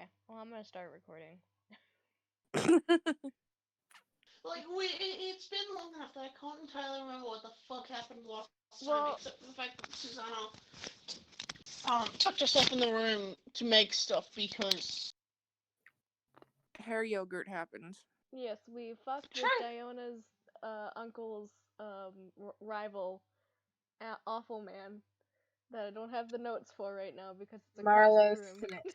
Okay. Well, I'm gonna start recording. Like, it's been long enough that I can't entirely remember what the fuck happened last time, Well- except for the fact that Susanna tucked herself in the room to make stuff because hair yogurt happened. Yes, we fucked with Sure. Diona's uncle's rival, Awful Man, that I don't have the notes for right now because it's across Marlo the room. Smith.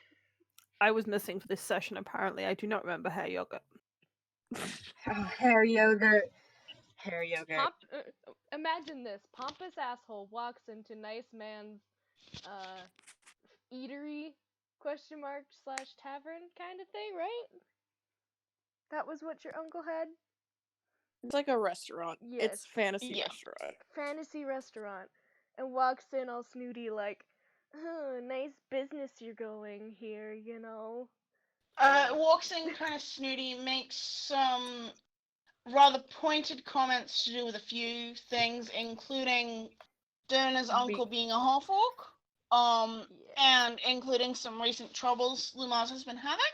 I was missing for this session, apparently. I do not remember hair yogurt. Oh, hair yogurt. Hair yogurt. Imagine this: pompous asshole walks into nice man's eatery !tavern kind of thing, right? That was what your uncle had? It's like a restaurant. Yes. It's fantasy Yeah. restaurant. Fantasy restaurant, and walks in all snooty like, oh, nice business you're going here, you know. walks in kind of snooty, makes some rather pointed comments to do with a few things, including Dona's uncle being a half-orc, and including some recent troubles Lumaz has been having.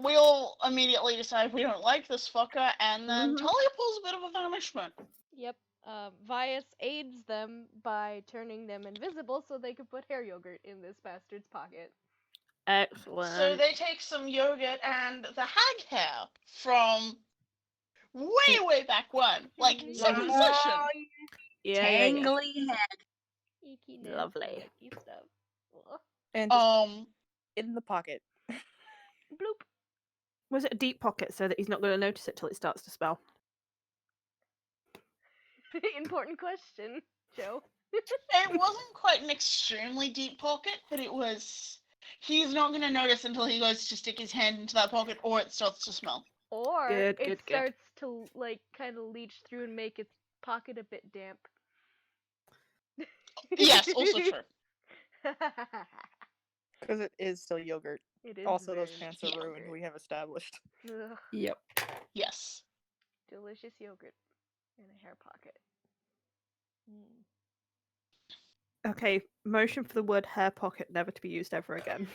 We all immediately decide we don't like this fucker, and then Talia pulls a bit of a vanishment. Yep. Vias aids them by turning them invisible so they could put hair yogurt in this bastard's pocket. Excellent. So they take some yogurt and the hag hair from way back when, like second session. Yeah, Tangly head. Icky Lovely. yucky stuff. Ugh. And just in the pocket. Bloop. Was it a deep pocket so that he's not going to notice it till it starts to smell? Important question, Joe. It wasn't quite an extremely deep pocket, but it was. He's not going to notice until he goes to stick his hand into that pocket, or it starts to smell. Or Good, it good, good. starts to like kind of leach through and make its pocket a bit damp. Yes, also true. Because it is still yogurt. It is Also, those very pants are ruined, yogurt. we have established. Ugh, Yep. Yes. delicious yogurt in a hair pocket. Okay, motion for the word hair pocket never to be used ever again.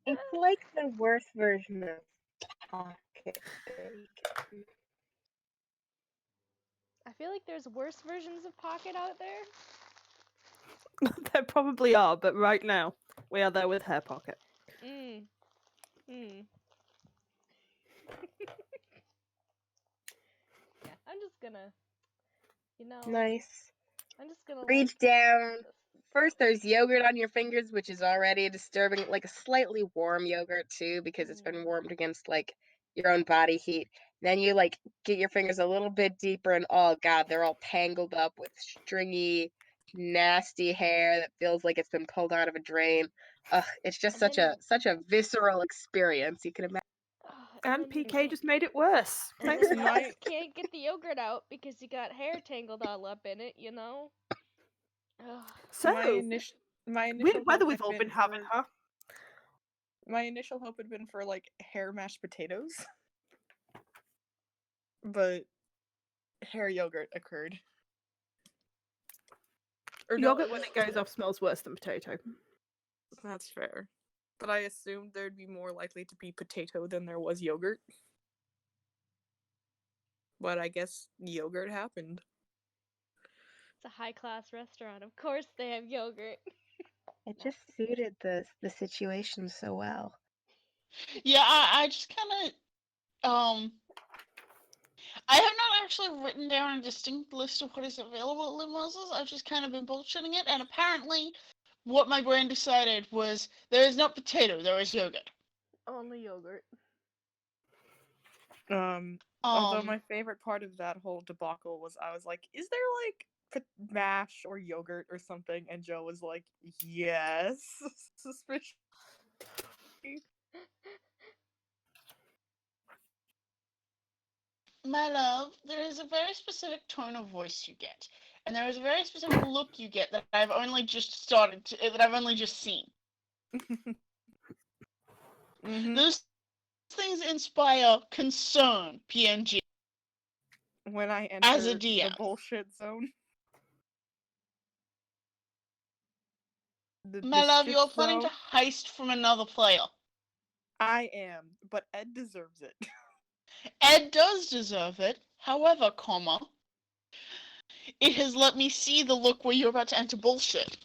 It's like the worst version of pocket bacon. I feel like there's worse versions of pocket out there. There probably are, but right now, we are there with hair pocket. Yeah, I'm just gonna, Nice. I'm just gonna Reach down. First, there's yogurt on your fingers, which is already disturbing. Like a slightly warm yogurt too, because it's been warmed against like your own body heat. Then you like get your fingers a little bit deeper, and oh god, they're all tangled up with stringy, nasty hair that feels like it's been pulled out of a drain. Ugh, it's just such a visceral experience. You can imagine. And PK just made it worse. Thanks, You Mike. just can't get the yogurt out because you got hair tangled all up in it, you know? Ugh. So, my initial weird weather hope we've had all been having, huh? My initial hope had been for like hair mashed potatoes, but hair yogurt occurred. Or Yogurt when it goes off smells worse than potato. That's fair. But I assumed there'd be more likely to be potato than there was yogurt. But I guess yogurt happened. It's a high-class restaurant. Of course they have yogurt. It just suited the situation so well. Yeah, I just kind of I have not actually written down a distinct list of what is available at Lumos's. I've just kind of been bullshitting it, and apparently, what my brain decided was there is not potato, there is yogurt. Only yogurt. Although my favorite part of that whole debacle was I was like, is there like mash or yogurt or something? And Joe was like, yes. Suspicious. My love, there is a very specific tone of voice you get, and there is a very specific look you get that I've only just seen. Those things inspire concern, PNG. When I enter As a the DM. bullshit zone. My love, shit you're planning show. to heist from another player. I am, but Ed deserves it. Ed does deserve it. However, it has let me see the look where you're about to enter bullshit.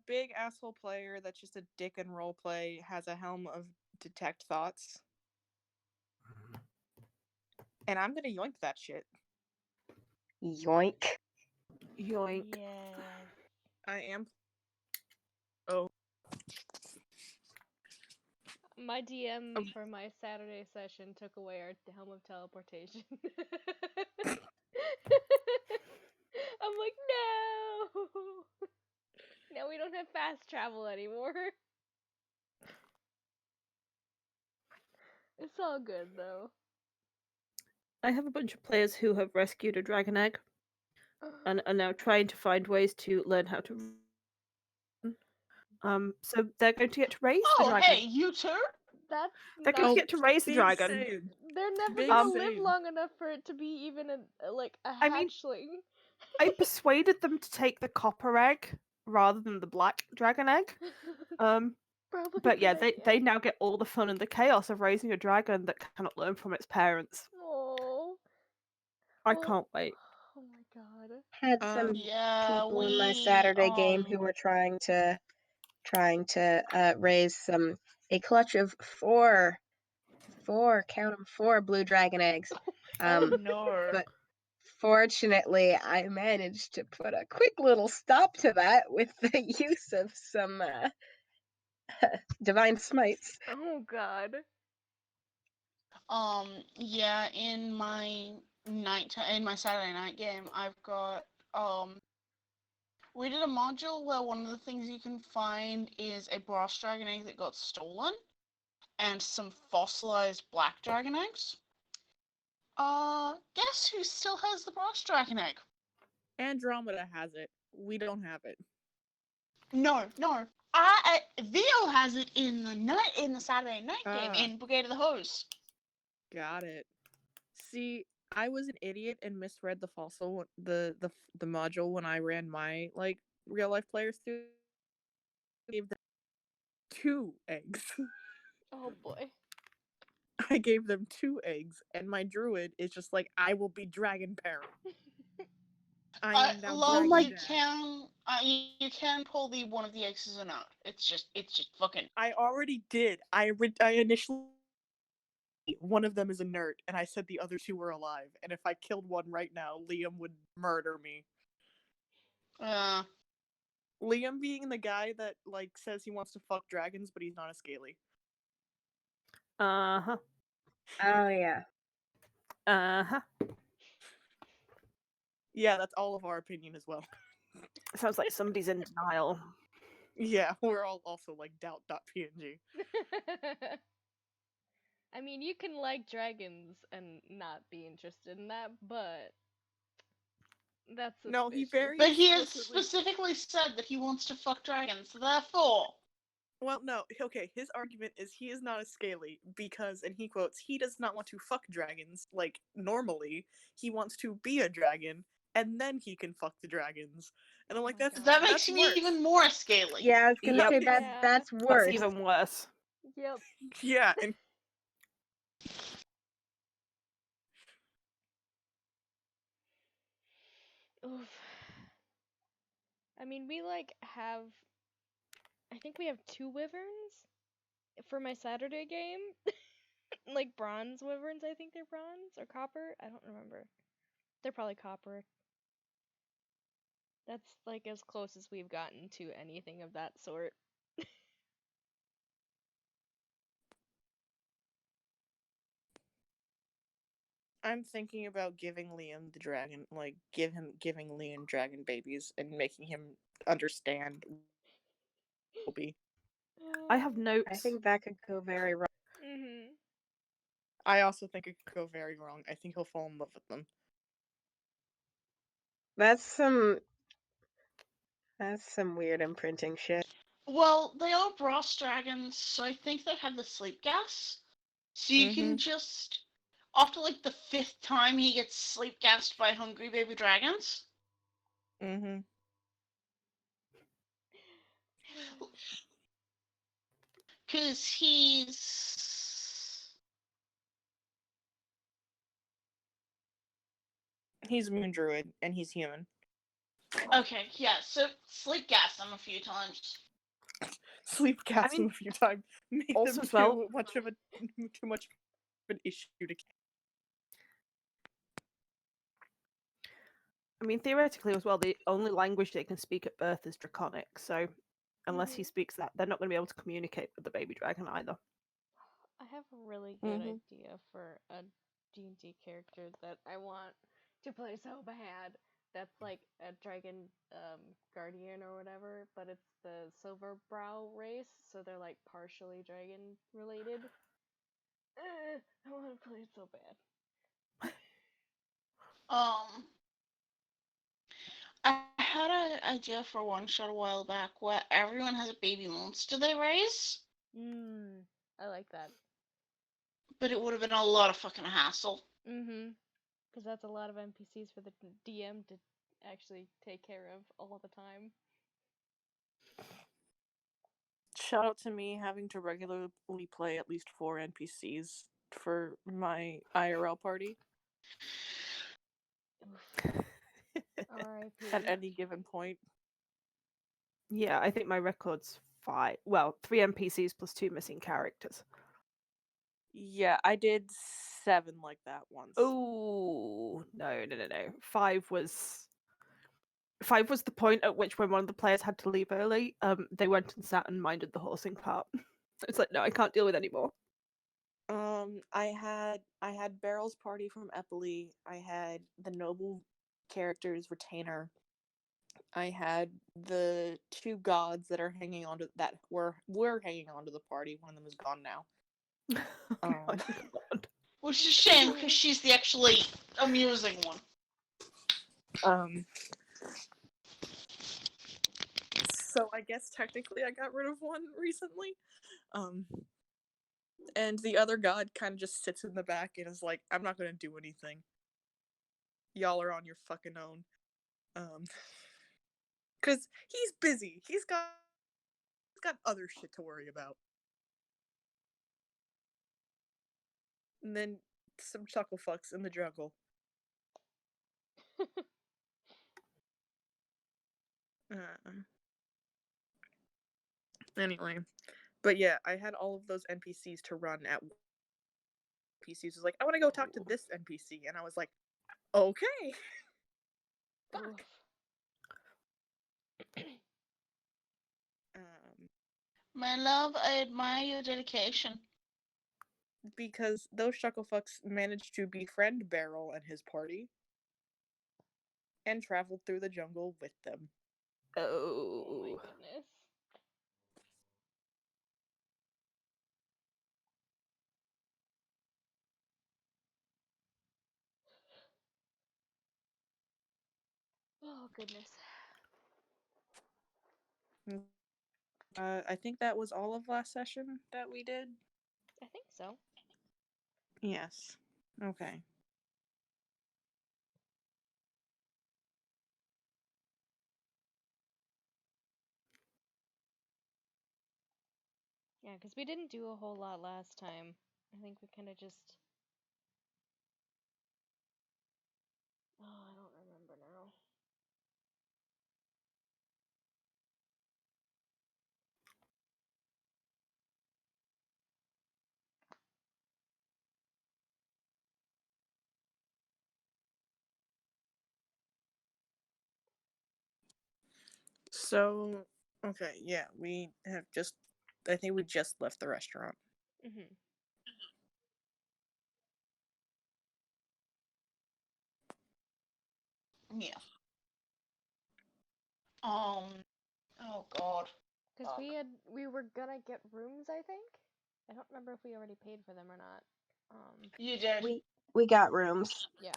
Big asshole player that's just a dick and roleplay has a helm of detect thoughts. And I'm gonna yoink that shit. Yoink. Yoink. Yes. I am. Oh. My DM Um, for my Saturday session took away our helm of teleportation. I'm like, no! Now we don't have fast travel anymore. It's all good though. I have a bunch of players who have rescued a dragon egg and are now trying to find ways to learn how to. So they're going to get to raise the Oh, dragon. hey, you too? That's They're going to not. get to raise the big dragon. same. They're never Big gonna live same. long enough for it to be even a I mean- hatchling. I persuaded them to take the copper egg rather than the black dragon egg. Probably But a yeah, good they idea. now get all the fun and the chaos of raising a dragon that cannot learn from its parents. Oh. I Well, can't wait. Oh my god. Had some Yeah, people in my we, Saturday game who were trying to raise a clutch of four, count 'em, 4 blue dragon eggs. oh no. But fortunately, I managed to put a quick little stop to that with the use of some divine smites. Oh god. Yeah, in my Saturday night game, I've got, we did a module where one of the things you can find is a brass dragon egg that got stolen, and some fossilized black dragon eggs. Guess who still has the brass dragon egg? Andromeda has it. We don't have it. No. Theo has it in the Saturday night game Ah. in Brigade of the Hose. Got it. See, I was an idiot and misread the fossil the module when I ran my real life players through. Gave them 2 eggs. Oh boy. I gave them 2 eggs, and my druid is just like, I will be dragon parent. I am now Love, dragon you dad. you can pull one of the eggs as a note. It's just fucking. I already did. I initially one of them is a nerd, and I said the other 2 were alive. And if I killed one right now, Liam would murder me. Liam being the guy that says he wants to fuck dragons, but he's not a scaly. Uh-huh. Oh yeah. Uh-huh. Yeah, that's all of our opinion as well. Sounds like somebody's in denial. Yeah, we're all also doubt.png. I mean, you can like dragons and not be interested in that, but that's suspicious. No, he very But he has explicitly- specifically said that he wants to fuck dragons, so therefore. Well, no, okay, his argument is he is not a scaly because, and he quotes, he does not want to fuck dragons normally. He wants to be a dragon, and then he can fuck the dragons. And I'm like, my that's God. That that's makes me worse. even more scaly. Yeah, I was gonna Yep. say Yeah. that's worse. That's even worse. Yep. Yeah, and Oof. I mean, we have. I think we have 2 wyverns for my Saturday game. Bronze wyverns. I think they're bronze or copper. I don't remember. They're probably copper. That's as close as we've gotten to anything of that sort. I'm thinking about giving Liam the dragon, giving Liam dragon babies and making him understand will be. I have notes. I think that could go very wrong. Mhm. I also think it could go very wrong. I think he'll fall in love with them. That's some weird imprinting shit. Well, they are brass dragons, so I think they have the sleep gas. So you can just, after the 5th time he gets sleep gassed by hungry baby dragons. Mm-hmm. Because He's Moon Druid, and he's human. okay, yeah, so sleep gas him a few times. Sleep gas mean, him a few times. Make also them as well- too much of an issue to. I mean, theoretically as well, the only language they can speak at birth is Draconic, so unless he speaks that, they're not going to be able to communicate with the baby dragon either. I have a really good Mhm. idea for a D&D character that I want to play so bad. That's like a dragon guardian or whatever, but it's the silver brow race, so they're like partially dragon related. I want to play it so bad. I had an idea for one shot a while back where everyone has a baby monster they raise, I like that. but it would have been a lot of fucking hassle. Because that's a lot of NPCs for the DM to actually take care of all the time. Shout out to me having to regularly play at least 4 NPCs for my IRL party R.I.P. at any given point. Yeah, I think my record's 5. Well, 3 NPCs plus 2 missing characters. Yeah, I did 7 like that once. Oh no. 5 was the point at which when one of the players had to leave early, they went and sat and minded the horsing part. It's like, no, I can't deal with anymore. I had Beryl's party from Eppley. I had the noble character's retainer. I had the 2 gods that are hanging on to that were hanging on to the party. One of them is gone now. Oh, God. Which is a shame because she's the actually amusing one. So I guess technically I got rid of one recently. And the other god kind of just sits in the back and is like, I'm not gonna do anything. Y'all are on your fucking own. Cause he's busy. He's got other shit to worry about. And then some chuckle fucks in the jungle. Anyway, but yeah, I had all of those NPCs to run at. NPCs was like, I want to go talk to this NPC, and I was like, okay. Fuck. My love, I admire your dedication. Because those shucklefucks managed to befriend Beryl and his party and traveled through the jungle with them. Oh my Oh. goodness. Oh goodness. I think that was all of last session that we did. I think so. Yes. Okay. Yeah, because we didn't do a whole lot last time. I think we kind of just. Oh, I don't remember now. So, okay, yeah, we have just. I think we just left the restaurant. Mm-hmm. Yeah. Oh god. Because we were gonna get rooms, I think. I don't remember if we already paid for them or not. You did. We got rooms. Yeah.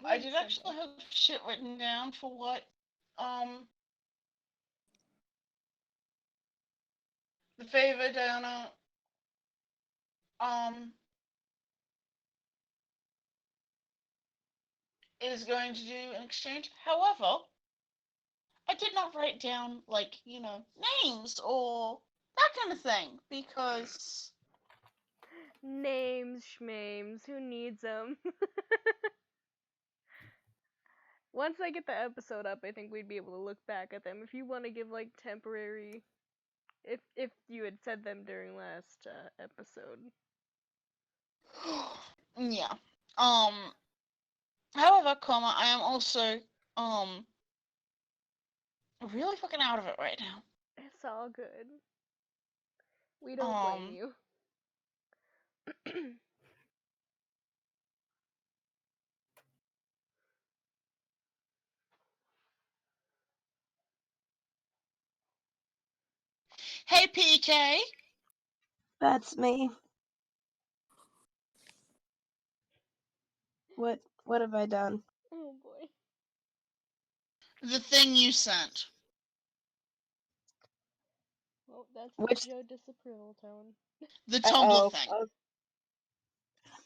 I did actually have shit written down for what the favor donor is going to do in exchange. However, I did not write down, like, names or that kind of thing, because Names, schmames, who needs them? Once I get the episode up, I think we'd be able to look back at them. If you want to give like temporary, if you had said them during last episode. yeah. However, I am also really fucking out of it right now. It's all good. We don't blame you. Hey, PK. That's me. What have I done? Oh boy. The thing you sent. Well, that's Which- the Joe disapproval tone. The Tumblr thing.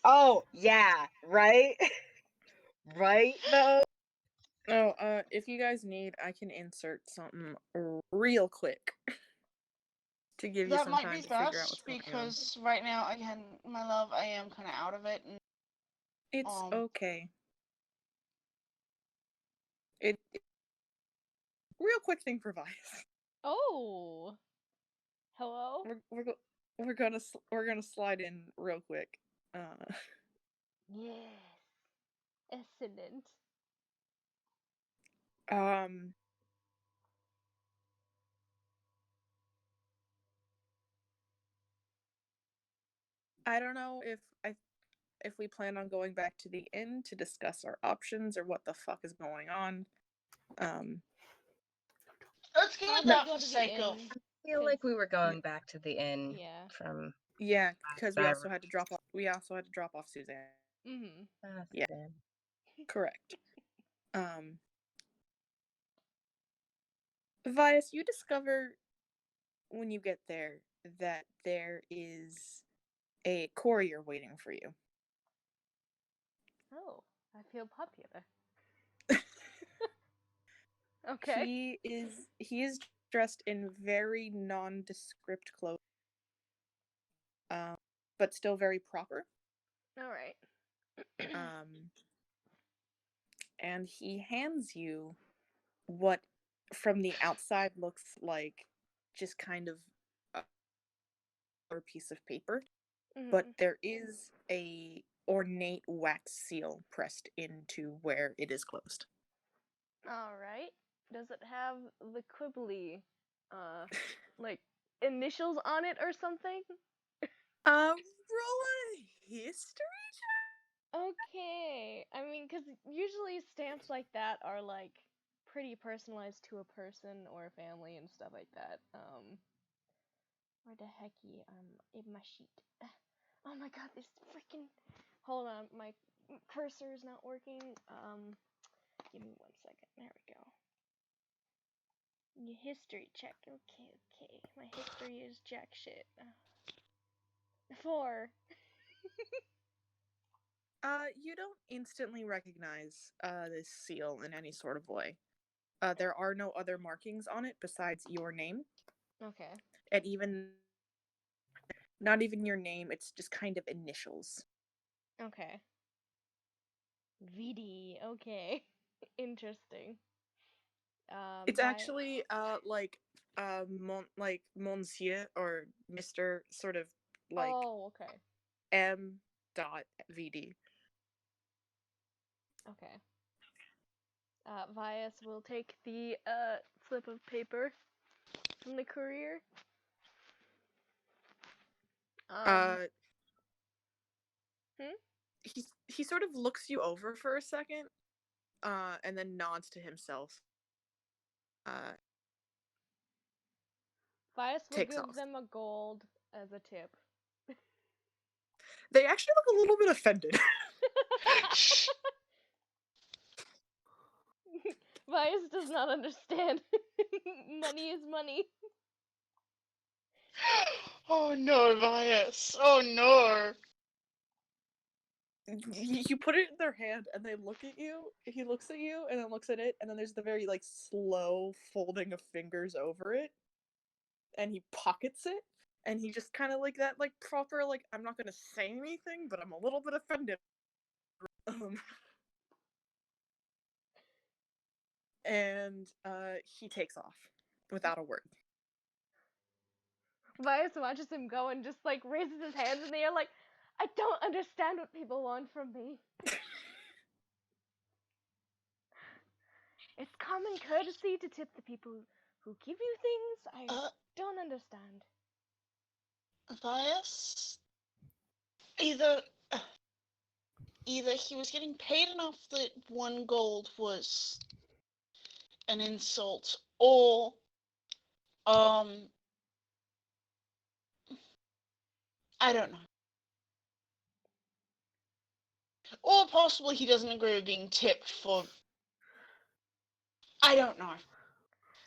Oh, yeah, right? Right, though? Oh, if you guys need, I can insert something real quick to give you That some might time be to figure out best, what's going on. because right now, again, my love, I am kind of out of it. And It's okay. It real quick thing for Vice. Oh. Hello. We're gonna slide in real quick. Yes. Excellent. I don't know if we plan on going back to the inn to discuss our options or what the fuck is going on. let's get I'd it like out to go for to the sake of. inn. I feel like we were going back to the inn Yeah. from. Yeah, because we also Cyber- had to drop off. We also had to drop off Suzanne. Mm-hmm. Yeah. Correct. Vias, you discover when you get there that there is a courier waiting for you. Oh, I feel popular. Okay. He is dressed in very nondescript clothes, but still very proper. All right. And he hands you what from the outside looks like just kind of a piece of paper, but there is a ornate wax seal pressed into where it is closed. All right. Does it have the quibbly, like initials on it or something? Roll a history. Okay. I mean, because usually stamps like that are like pretty personalized to a person or a family and stuff like that. Where the hecky in my sheet. Oh my god, this freaking. Hold on, my cursor is not working. Give me 1 second. There we go. Your history check. Okay. My history is jack shit. 4. You don't instantly recognize this seal in any sort of way. There are no other markings on it besides your name. Okay. And even not even your name, it's just kind of initials. Okay. VD. Okay. Interesting. It's actually like Monsieur or Mr. sort of like Oh, okay. M.VD. Okay. Vias will take the slip of paper from the courier. He sort of looks you over for a second, and then nods to himself. Vias will takes give off. them a gold as a tip. They actually look a little bit offended. Vias does not understand. Money is money. Oh no, Vias. Oh no. you put it in their hand, and they look at you. He looks at you, and then looks at it, and then there's the very like slow folding of fingers over it, and he pockets it, and he just kind of like that, like proper, like I'm not gonna say anything, but I'm a little bit offended. And he takes off without a word. Vias watches him go and just like raises his hands in the air like, I don't understand what people want from me. It's common courtesy to tip the people who give you things. I don't understand. Vias, either he was getting paid enough that 1 gold was an insult, or I don't know. Or possibly he doesn't agree with being tipped for... I don't know.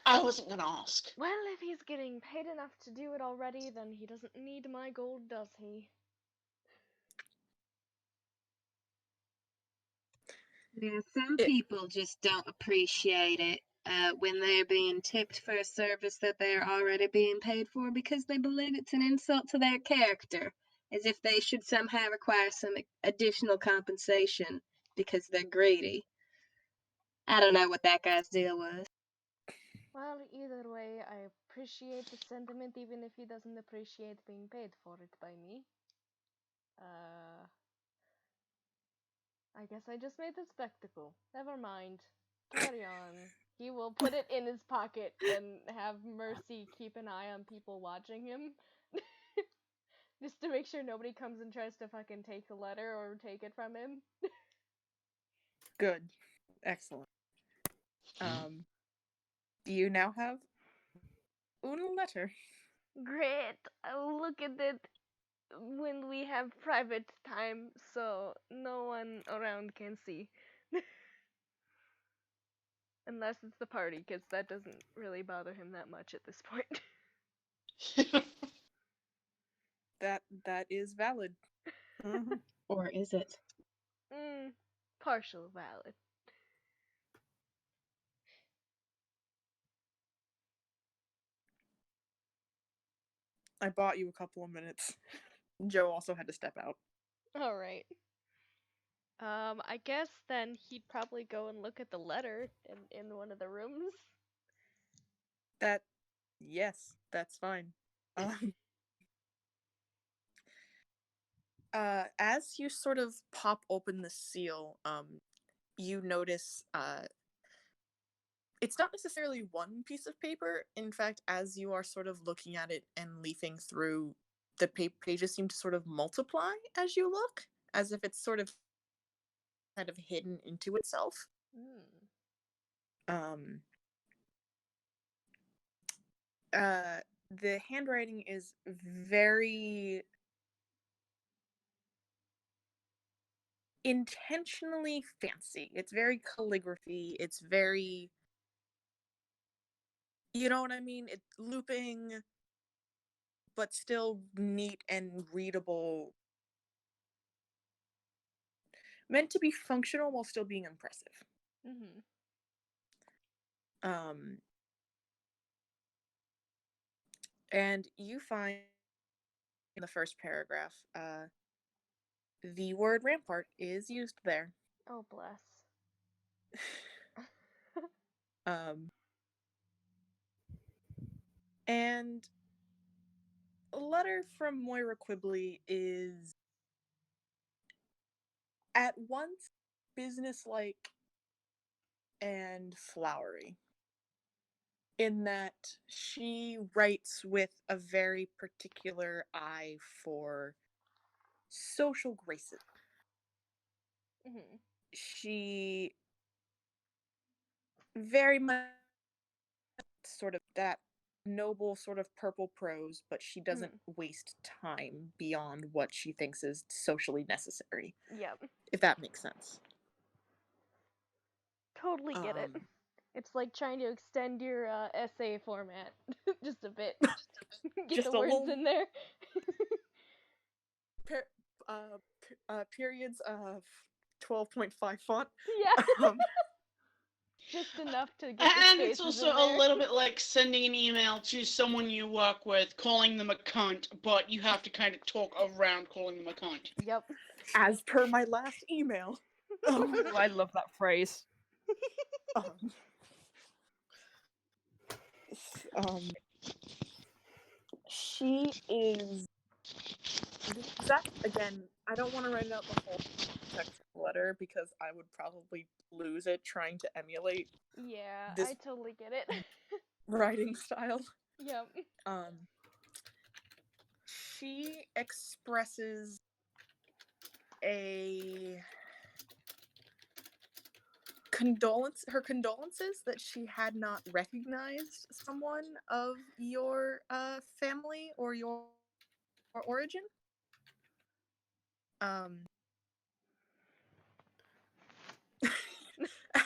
I wasn't gonna ask. Well, if he's getting paid enough to do it already, then he doesn't need my gold, does he? Yeah, some people just don't appreciate it when they're being tipped for a service that they're already being paid for because they believe it's an insult to their character, as if they should somehow require some additional compensation because they're greedy. I don't know what that guy's deal was. Well, either way, I appreciate the sentiment even if he doesn't appreciate being paid for it by me. I guess I just made a spectacle. Never mind. Carry on. He will put it in his pocket and have Mercy keep an eye on people watching him. Just to make sure nobody comes and tries to fucking take the letter or take it from him. Good. Excellent. You now have una letter. Great. I'll look at it when we have private time so no one around can see. Unless it's the party, because that doesn't really bother him that much at this point. That is valid. Mhm. Or is it? Partial valid. I bought you a couple of minutes. Joe also had to step out. Alright. I guess then he'd probably go and look at the letter in one of the rooms. Yes, that's fine. As you sort of pop open the seal, you notice, it's not necessarily one piece of paper. In fact, as you are sort of looking at it and leafing through, the pages seem to sort of multiply as you look, as if it's sort of kind of hidden into itself. The handwriting is very intentionally fancy. It's very calligraphy. It's very, you know what I mean? It's looping, but still neat and readable. Meant to be functional while still being impressive. And you find in the first paragraph, the word rampart is used there. Oh, bless. And a letter from Moira Quibley is at once businesslike and flowery, in that she writes with a very particular eye for social graces. She very much sort of that noble sort of purple prose, but she doesn't waste time beyond what she thinks is socially necessary. Yep. If that makes sense. Totally get it. It's like trying to extend your essay format just a bit. Get Just the a words little... in there. periods of 12.5 font. Yeah. Um, Just enough to get the And spaces it's also in a there. little bit like sending an email to someone you work with, calling them a cunt, but you have to kind of talk around calling them a cunt. Yep. as per my last email. Um, Oh, I love that phrase. um, she is Zach again. I don't want to write out the whole text letter because I would probably lose it trying to emulate Yeah, This- I totally get it. writing style. Yep. She expresses her condolences that she had not recognized someone of your family or your origin.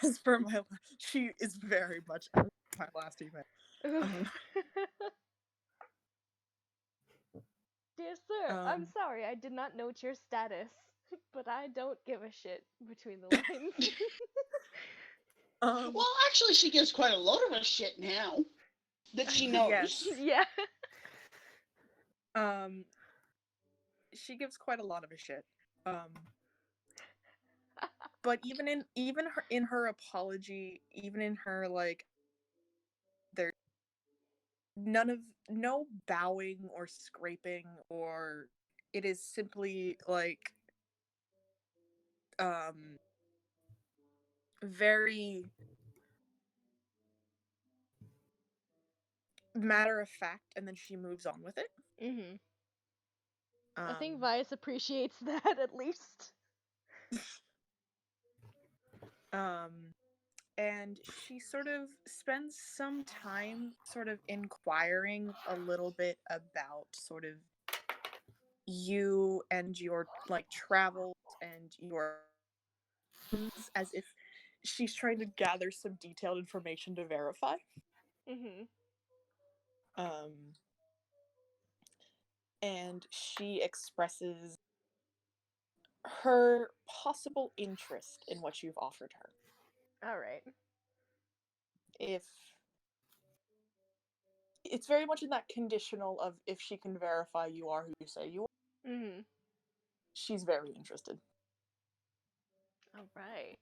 As per she is very much as my last email. Dear sir, I'm Um, sorry I did not note your status, but I don't give a shit between the lines. Well, actually, she gives quite a lot of a shit now that she knows. Yes. Yeah. She gives quite a lot of a shit. But even in her apology, even in her like there no bowing or scraping, or it is simply like very matter of fact, and then she moves on with it. Mhm. I think Vice appreciates that at least. And she sort of spends some time sort of inquiring a little bit about sort of you and your like travels and your, as if she's trying to gather some detailed information to verify. Mhm. And she expresses her possible interest in what you've offered her. All right. If it's very much in that conditional of if she can verify you are who you say you are. Mhm. She's very interested. All right.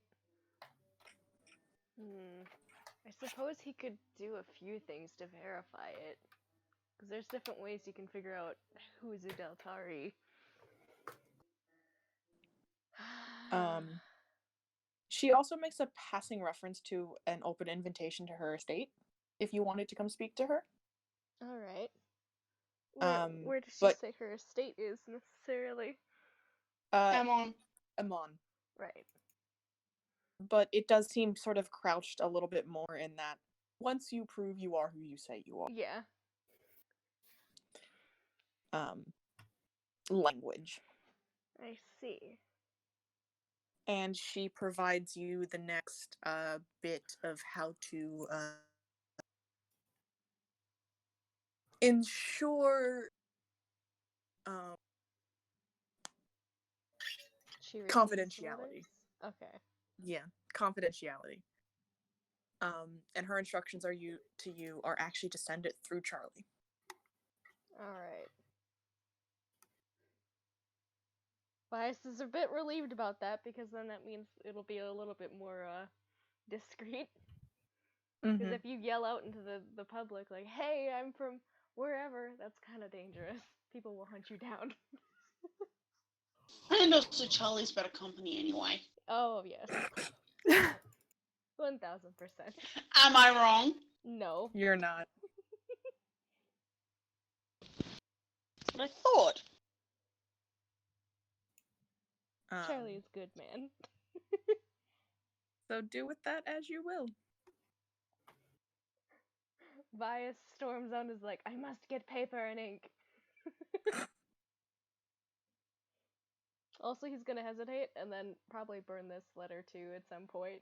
I suppose he could do a few things to verify it. Because there's different ways you can figure out who's a Deltari. She also makes a passing reference to an open invitation to her estate, if you wanted to come speak to her. All right. Where does she but- say her estate is necessarily? Amon. Right. But it does seem sort of crouched a little bit more in that once you prove you are who you say you are. Yeah. Language. I see. And she provides you the next bit of how to ensure She receives confidentiality. letters? Okay. Yeah, confidentiality. And her instructions are actually to send it through Charlie. All right. Bias is a bit relieved about that because then that means it'll be a little bit more discreet. Because if you yell out into the public like, "Hey, I'm from wherever," that's kind of dangerous. People will hunt you down. And also, Charlie's better company anyway. Oh yes. 1000%. Am I wrong? No. You're not. That's what I thought. Charlie is good, man. So do with that as you will. Bias storms on is like, "I must get paper and ink." Also, he's gonna hesitate and then probably burn this letter too at some point.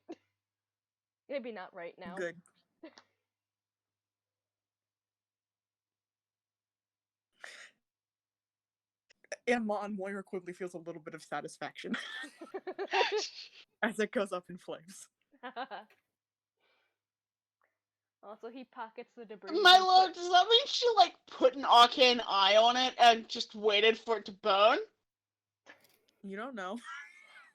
Maybe not right now. Good. And Moira quickly feels a little bit of satisfaction as it goes up in flames. Also, he pockets the debris. My and lord, puts- does that mean she like put an arcane eye on it and just waited for it to burn? You don't know.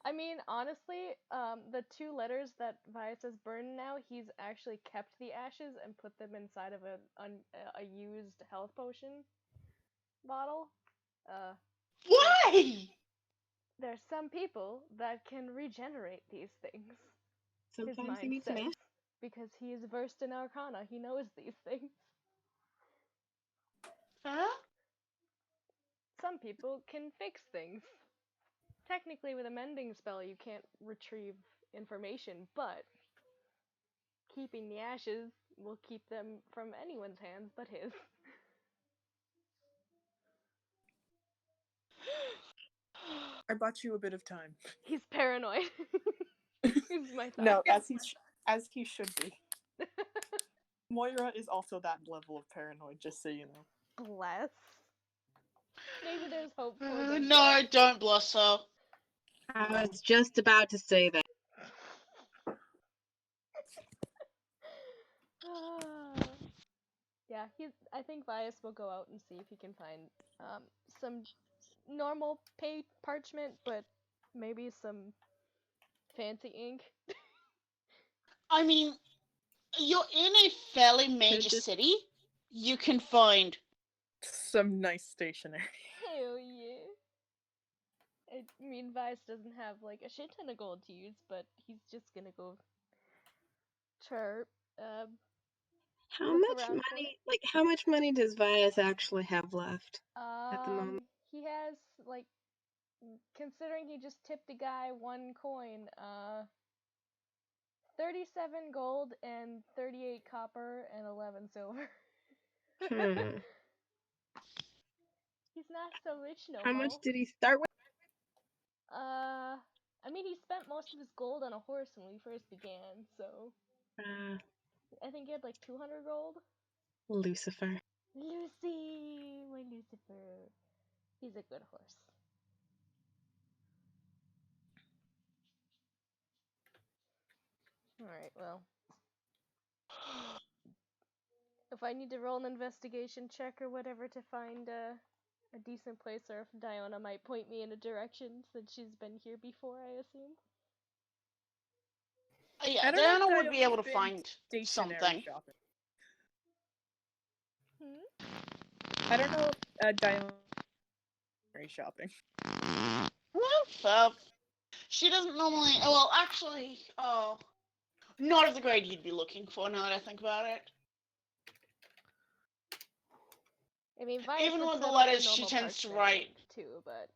I mean, honestly, the 2 letters that Vias has burned now, he's actually kept the ashes and put them inside of a used health potion bottle. Why? There's some people that can regenerate these things. His Sometimes you mind need some says, ash. because he is versed in Arcana. He knows these things. Huh? Some people can fix things. Technically, with a mending spell, you can't retrieve information, but keeping the ashes will keep them from anyone's hands but his. I bought you a bit of time. He's paranoid. Is my thought. No, as he should be. Moira is also that level of paranoid, just so you know. Bless. Maybe there's hope for them. No, don't bless her. I was just about to say that. Yeah, I think Vias will go out and see if he can find some normal parchment, but maybe some fancy ink. I mean, you're in a fairly major just- city. You can find. Some nice stationery. Hell yeah. I mean, Vice doesn't have like a shit ton of gold to use, but he's just gonna go chirp. How Look much around for money? Like, how much money does Vias actually have left? the moment. He has like, considering he just tipped a guy 1 coin, 37 gold and 38 copper and 11 silver. Hmm. He's not so rich no How much more. did he start with? I mean, he spent most of his gold on a horse when we first began, so I think he had like 200 gold. Lucifer. Lucy, my Lucifer. He's a good horse. Alright, well. If I need to roll an investigation check or whatever to find a decent place, or if Diona might point me in a direction since she's been here before, I assume. Yeah, I don't know if Diana would be Diana's able to been find stationery something. shopping. Hmm? I don't know if Diana shopping. Well, she doesn't normally. Well, actually, not of the grade you'd be looking for. Now that I think about it. I mean, Vice Even would with the settle for letters she normal tends to parchment write. too, but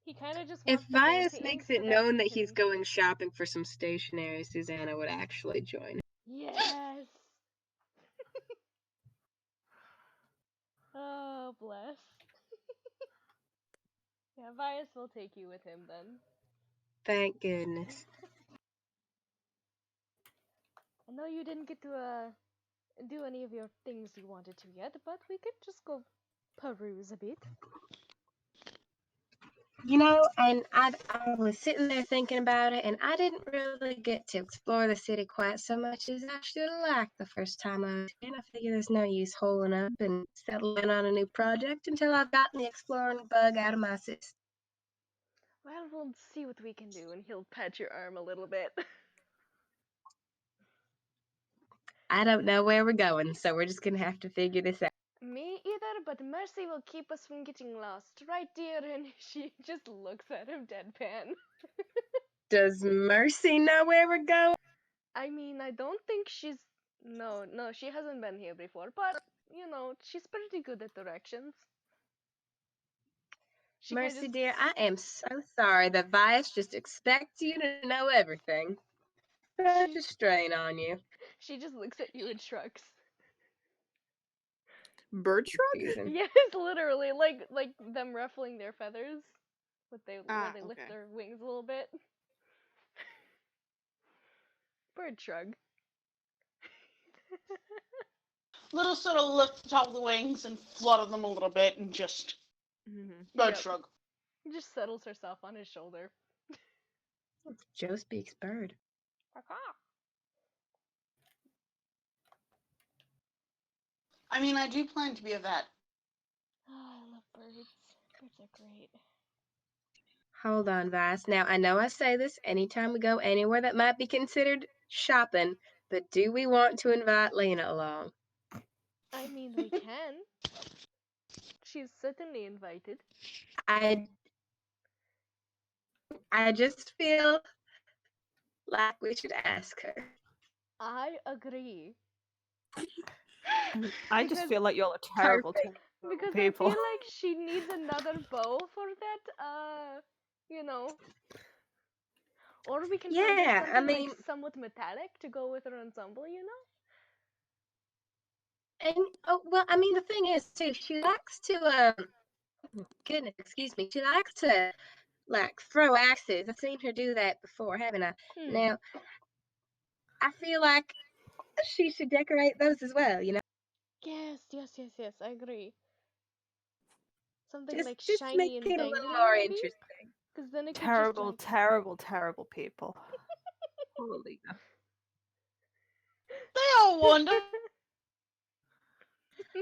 he kind of just If wants the Vias fancy makes ink it so known he that he's can- going shopping for some stationery, Susanna would actually join. Yes. Oh, bless. Yeah, Vias will take you with him then. Thank goodness. I know you didn't get to do any of your things you wanted to yet, but we could just go peruse a bit. You know, and I was sitting there thinking about it, and I didn't really get to explore the city quite so much as I should have liked the first time I was here. And I figure there's no use holding up and settling on a new project until I've gotten the exploring bug out of my system. Well, we'll see what we can do, and he'll pat your arm a little bit. I don't know where we're going, so we're just gonna have to figure this out. Me either, but Mercy will keep us from getting lost, right, dear? And she just looks at him deadpan. Does Mercy know where we're going? I mean, I don't think she's... No, she hasn't been here before, but, you know, she's pretty good at directions. She kinda Mercy, just- dear, I am so sorry that Vias just expects you to know everything. Such a strain on you. She just looks at you and shrugs. Bird shrug? Confusing. Yes, literally, like them ruffling their feathers, where they lift Okay. their wings a little bit. Bird shrug. Little sort of lift the top of the wings and flutter them a little bit and just Yep. shrug. Just settles herself on his shoulder. Joe speaks bird. I mean, I do plan to be a vet. Oh, I love birds. Birds are great. Hold on, Vice. Now, I know I say this anytime we go anywhere that might be considered shopping, but do we want to invite Lena along? I mean, we can. She's certainly invited. I just feel like we should ask her. I agree. I just Because- feel like you're a terrible, Perfect. terrible Because people. I feel like she needs another bow for that, you know. Or we can find Yeah, something I mean- like somewhat metallic to go with her ensemble, you know? And well, I mean, the thing is too, she likes to goodness, excuse me, she likes to like throw axes. I've seen her do that before, haven't I? Hmm. Now, I feel like she should decorate those as well. You know, Yes, I agree. Something just like just shiny make and it a dangly, little more maybe? interesting. Because then it could Terrible, just terrible, terrible people. Holy no. They all wonder.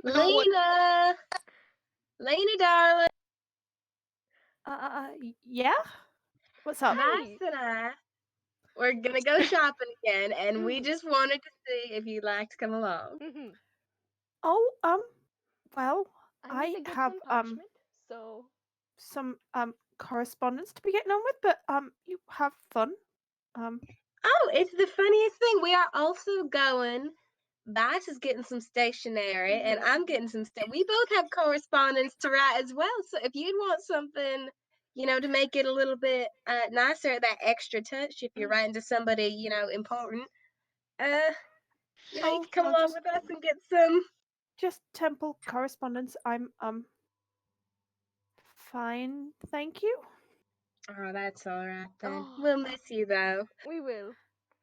Lena, Lena, darling, Yeah? What's up? Vice and I, we're gonna go shopping again, and we just wanted to see if you'd like to come along. Oh, well, I need I to get have some parchment, so some correspondence to be getting on with, but you have fun. Oh, it's the funniest thing. We are also going. Vice is getting some stationery, and I'm getting some stuff. We both have correspondence to write as well. So if you'd want something, you know, to make it a little bit nicer, that extra touch, if you're writing to somebody, you know, important, you know, you Oh, can come no, along just- with us and get some. Just temple correspondence. I'm fine, thank you. Oh, that's all right then. Oh. We'll miss you though, we will.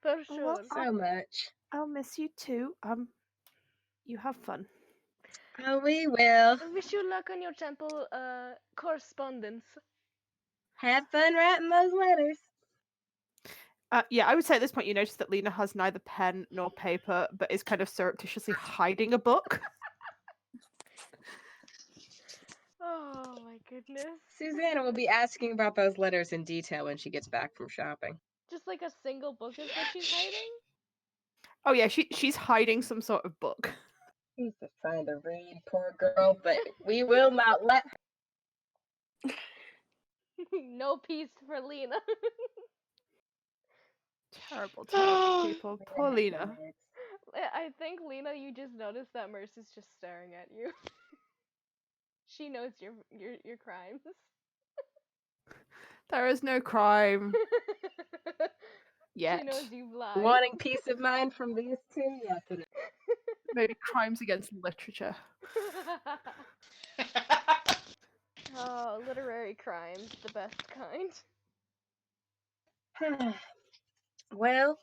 For Oh, well, sure. so much. I'll miss you too. You have fun. Oh, we will. I wish you luck on your temple correspondence. Have fun writing those letters. Yeah, I would say at this point you notice that Lena has neither pen nor paper, but is kind of surreptitiously hiding a book. Oh my goodness. Susanna will be asking about those letters in detail when she gets back from shopping. Just like a single book is what she's hiding? Oh yeah, she's hiding some sort of book. She's just trying to read, poor girl, but we will not let her. No peace for Lena. Terrible, terrible people. Poor Lena. I think Lena, you just noticed that Mercy's just staring at you. She knows your crimes. There is no crime yet. She knows you've lied. Wanting peace of mind from these two? Yes, it is. Maybe crimes against literature. Oh, literary crimes, the best kind. Well,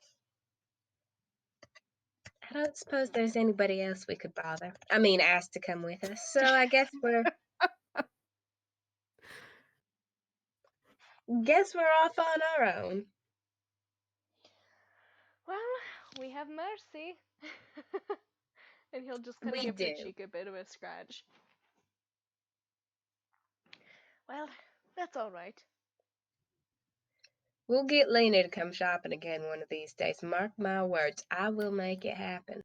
I don't suppose there's anybody else we could bother. I mean, ask to come with us. So I guess we're off on our own. Well, we have Mercy. And he'll just kind of We give the do. cheek a bit of a scratch. Well, that's alright. We'll get Lena to come shopping again one of these days. Mark my words, I will make it happen.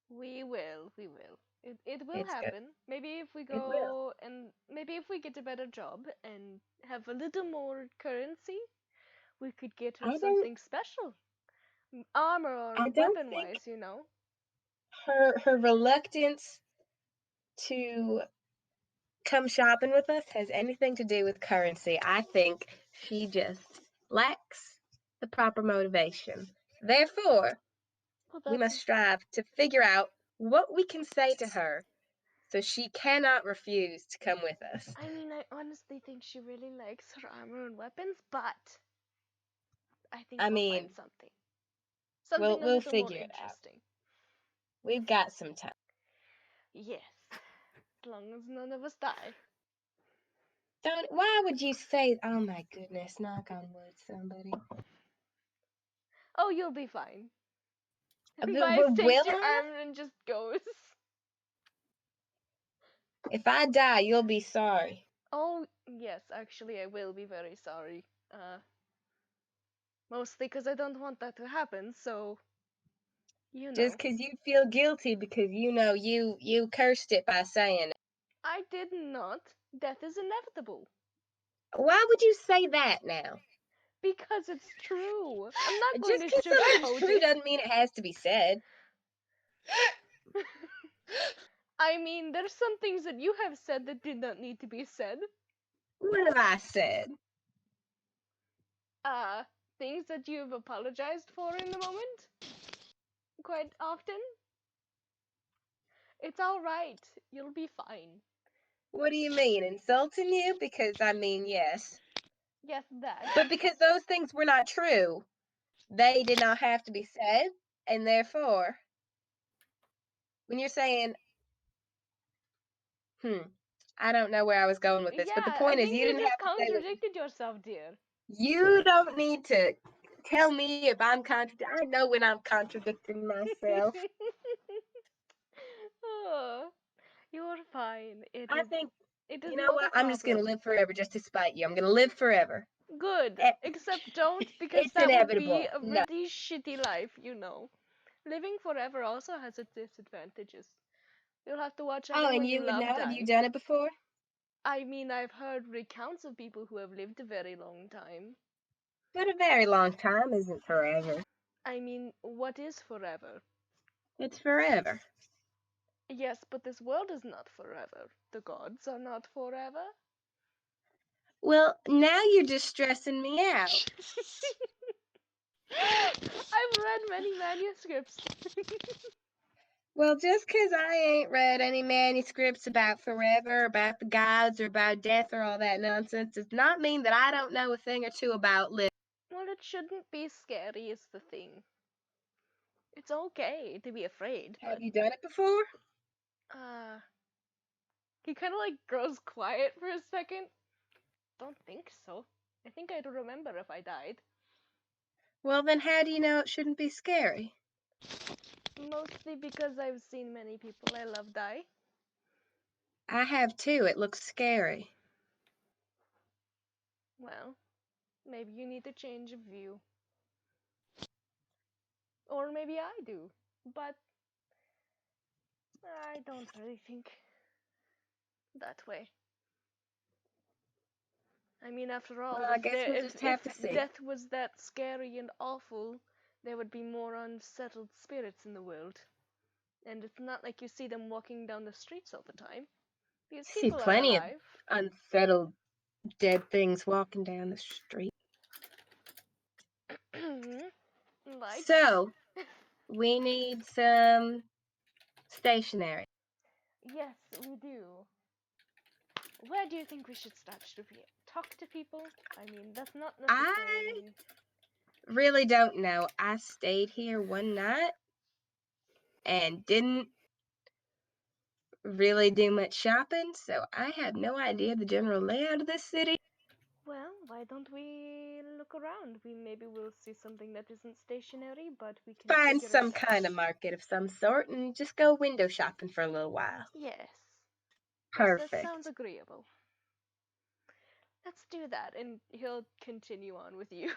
We will. It will It's good. happen. Maybe if we will. go and maybe if we get a better job and have a little more currency, we could get her I don't- something special. Armor or I don't weapon think- wise, you know. Her reluctance to come shopping with us has anything to do with currency. I think she just lacks the proper motivation. Therefore, Well, we must strive to figure out what we can say to her so she cannot refuse to come with us. I mean, I honestly think she really likes her armor and weapons, but I think I we'll mean, find something. Something a we'll little more figure it out. interesting. We've got some time. Yes. As long as none of us die. Don't. Why would you say? Oh my goodness! Knock on wood, somebody. Oh, you'll be fine. But Vice takes will your I? arm and just goes. If I die, you'll be sorry. Oh, yes, actually, I will be very sorry. Mostly because I don't want that to happen, so. You know. Just 'cause you feel guilty because you cursed it by saying it. I did not. Death is inevitable. Why would you say that now? Because it's true. I'm not going Just to 'cause something's sugarcoat true it. doesn't mean it has to be said. I mean, there's some things that you have said that did not need to be said. What have I said? Things that you've apologized for in the moment. Quite often. It's alright. You'll be fine. What do you mean? Insulting you? Because I mean, yes. Yes, that. But because those things were not true, they did not have to be said, and therefore, when you're saying, I don't know where I was going with this, but the Yeah, point I is think you you didn't just have to say what contradicted yourself, dear. you don't need to tell me if I'm contradicting. I know when I'm contradicting myself. Oh, you're fine. I think, It is you know not what? a I'm just going to problem. live forever just to spite you. I'm going to live forever. Good. Eh, Except don't, because It's that would be inevitable. a No. really shitty life, you know. Living forever also has its disadvantages. You'll have to watch Oh, and everyone you you would love know? Have you die. done it before? I mean, I've heard recounts of people who have lived a very long time. But a very long time isn't forever. I mean, what is forever? It's forever. Yes, but this world is not forever. The gods are not forever. Well, now you're just stressing me out. I've read many manuscripts. Well, just 'cause I ain't read any manuscripts about forever, about the gods, or about death, or all that nonsense, does not mean that I don't know a thing or two about living. Well, it shouldn't be scary, is the thing. It's okay to be afraid, but Have you done it before? he kind of like grows quiet for a second. Don't think so. I think I'd remember if I died. Well, then how do you know it shouldn't be scary? Mostly because I've seen many people I love die. I have too. It looks scary. Well, maybe you need a change of view. Or maybe I do. But I don't really think that way. I mean, after all, Well, I guess we'll just have to if see. death was that scary and awful, there would be more unsettled spirits in the world. And it's not like you see them walking down the streets all the time. These See people are plenty of alive. unsettled dead things walking down the street. Like? So, we need some stationery. Yes, we do. Where do you think we should start? Should we talk to people? I mean, that's not necessarily. Really don't know. I stayed here one night and didn't really do much shopping, so I have no idea the general layout of this city. Well, why don't we look around? Maybe we'll see something that isn't stationary, but we can Find figure some it out. kind of market of some sort and just go window shopping for a little while. Yes. Yes, Perfect. that sounds agreeable. Let's do that, and he'll continue on with you.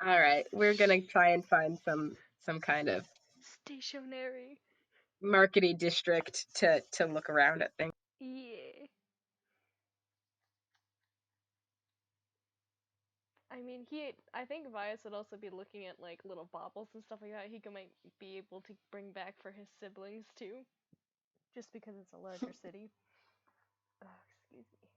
All right, we're gonna try and find some kind of Stationary. markety district to look around at things. Yeah. I mean, I think Vias would also be looking at like little baubles and stuff like that. Might be able to bring back for his siblings too, just because it's a larger city. Oh, excuse me.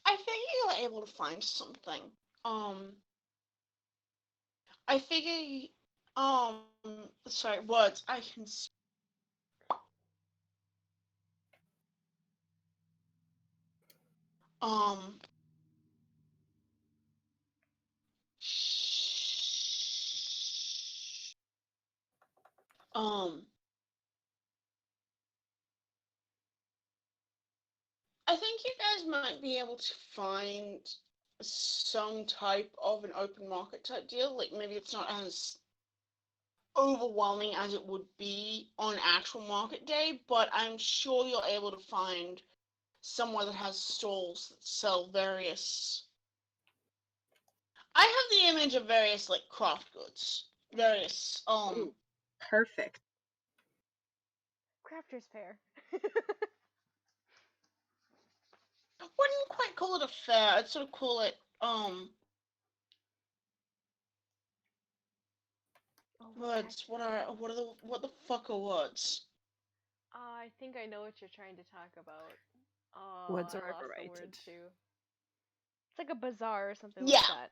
I think you were able to find something. I figure, sorry, words. I can. I think you guys might be able to find some type of an open market type deal. Like maybe it's not as overwhelming as it would be on actual market day, but I'm sure you're able to find somewhere that has stalls that sell various. I have the image of various like craft goods, various Ooh, perfect. Crafters fair. I wouldn't quite call it a fair. I'd sort of call it words. What the fuck are words? I think I know what you're trying to talk about. Words I are lost the word overrated. too. It's like a bazaar or something Yeah. like that.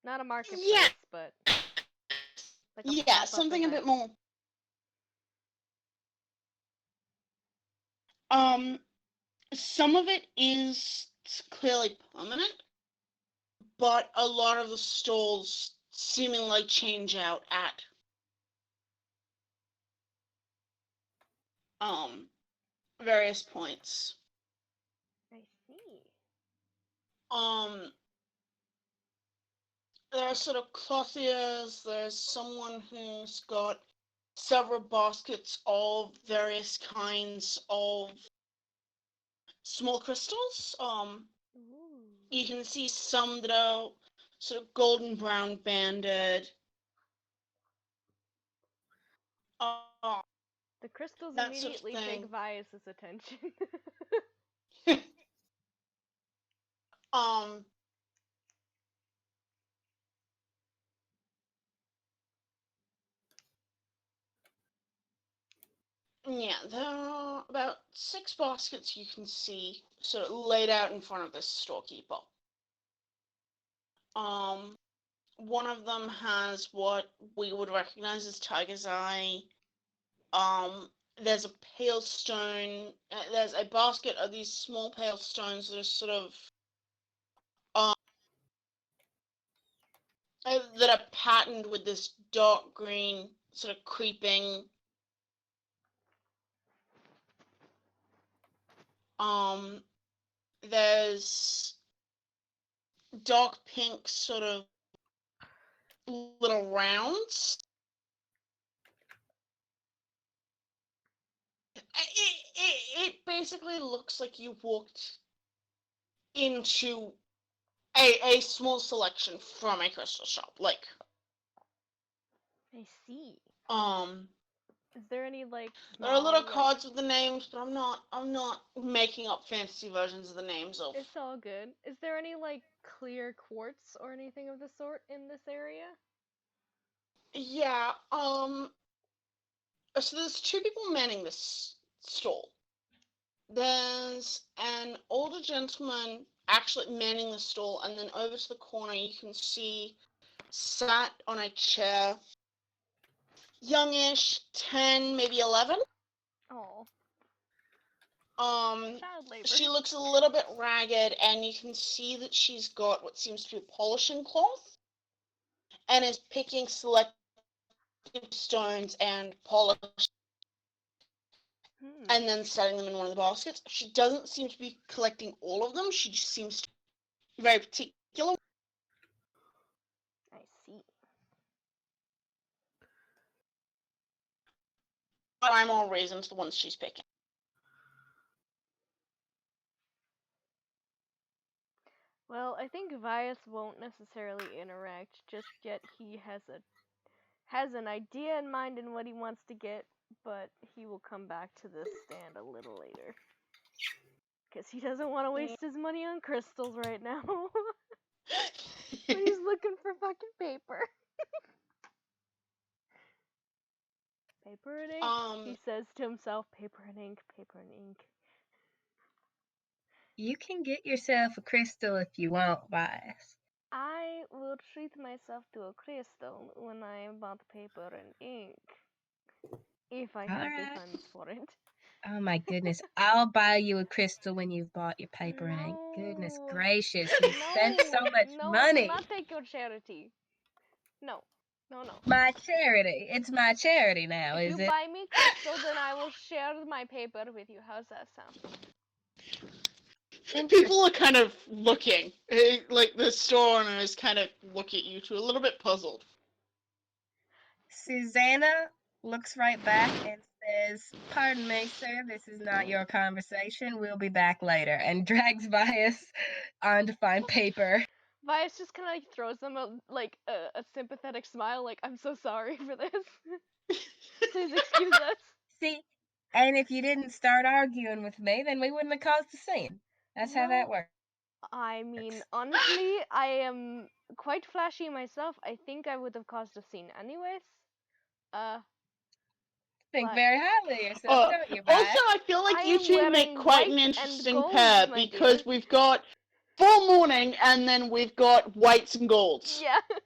Not a marketplace, Yeah. but like a Yeah, pop-up something a bit event. more. Some of it is clearly permanent, but a lot of the stalls seemingly change out at various points. I see. There are sort of clothiers, there's someone who's got several baskets of various kinds of small crystals. Ooh. You can see some that are sort of golden brown banded. The crystals That sort of immediately thing. take Vias's attention. Yeah, there are about 6 baskets you can see sort of laid out in front of this storekeeper. One of them has what we would recognize as Tiger's Eye. There's a pale stone. There's a basket of these small pale stones that are sort of that are patterned with this dark green sort of creeping. There's dark pink sort of little rounds. It basically looks like you walked into a small selection from a crystal shop. Like, I see. There Is there any like are little small, cards with the names, but I'm not making up fantasy versions of the names of. It's all good. Is there any like clear quartz or anything of the sort in this area? Yeah, so there's 2 people manning this stall. There's an older gentleman actually manning the stall, and then over to the corner you can see sat on a chair, youngish, 10, maybe 11. Oh, Um, child labor. she looks a little bit ragged, and you can see that she's got what seems to be a polishing cloth, and is picking selective stones and polish, and then setting them in one of the baskets. She doesn't seem to be collecting all of them. She just seems to be very particular. I see. I'm all reasons the ones she's picking. Well, I think Vias won't necessarily interact just yet. He has an idea in mind in what he wants to get, but he will come back to this stand a little later. Because he doesn't want to waste his money on crystals right now. But he's looking for fucking paper. Paper and ink, he says to himself. Paper and ink, paper and ink. You can get yourself a crystal if you want, Vias. I will treat myself to a crystal when I bought paper and ink. If I have Alright. the funds for it. Oh my goodness. I'll buy you a crystal when you've bought your paper and ink. Goodness No. gracious. You spent so much No, I money. will not take your charity. No. No. My charity. It's my charity now, If is you it? buy me crystal, then I will share my paper with you. How's that sound? People are kind of looking. Like, the store owner is kind of looking at you two, a little bit puzzled. Susanna looks right back and says, "Pardon me, sir, this is not your conversation. We'll be back later," and drags Vias on to find paper. Vias just kind of like throws them a sympathetic smile, like, I'm so sorry for this. Please excuse us. See, and if you didn't start arguing with me, then we wouldn't have caused a scene. That's how that Well, works. I mean, honestly, I am quite flashy myself. I think I would have caused a scene anyways. Think but- very highly of yourself, don't you, Also, Vias? I feel like I you am two make wearing quite an white and interesting gold, pair my because dear. we've got full mourning and then we've got whites and golds.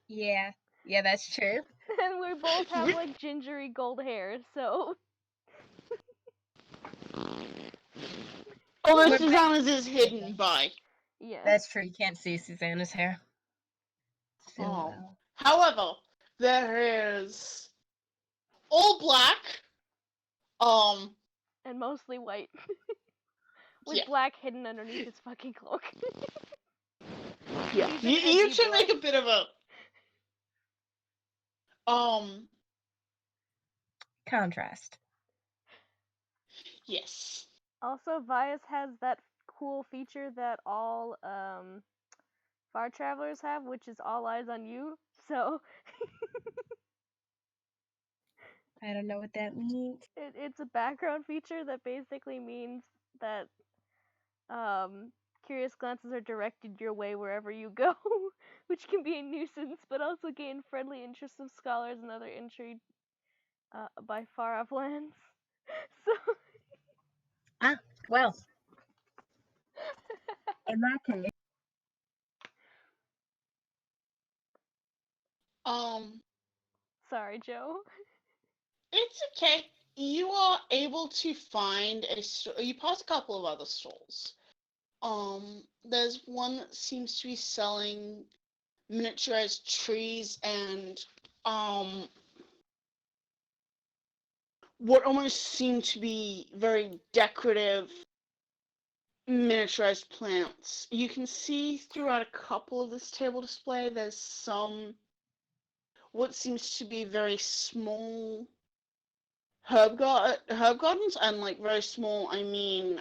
Yeah, Yeah, that's true. and we both have like gingery gold hair, so Although We're Susanna's is hidden by. yeah. That's true. You can't see Susanna's hair. So Oh. well. However, there is all black. And mostly white. With Yeah. black hidden underneath his fucking cloak. Yeah. He's You, an you edgy two boy. make a bit of a Contrast. yes. Also, Vias has that cool feature that all far travelers have, which is all eyes on you. So I don't know what that means. it's a background feature that basically means that curious glances are directed your way wherever you go, which can be a nuisance, but also gain friendly interest of scholars and other intrigued by far off lands. So Well, in that case, sorry, Joe. It's okay. You are able to find you pass a couple of other stalls. There's one that seems to be selling miniaturized trees and what almost seem to be very decorative miniaturized plants. You can see throughout a couple of this table display there's some what seems to be very small herb gardens, and like very small I mean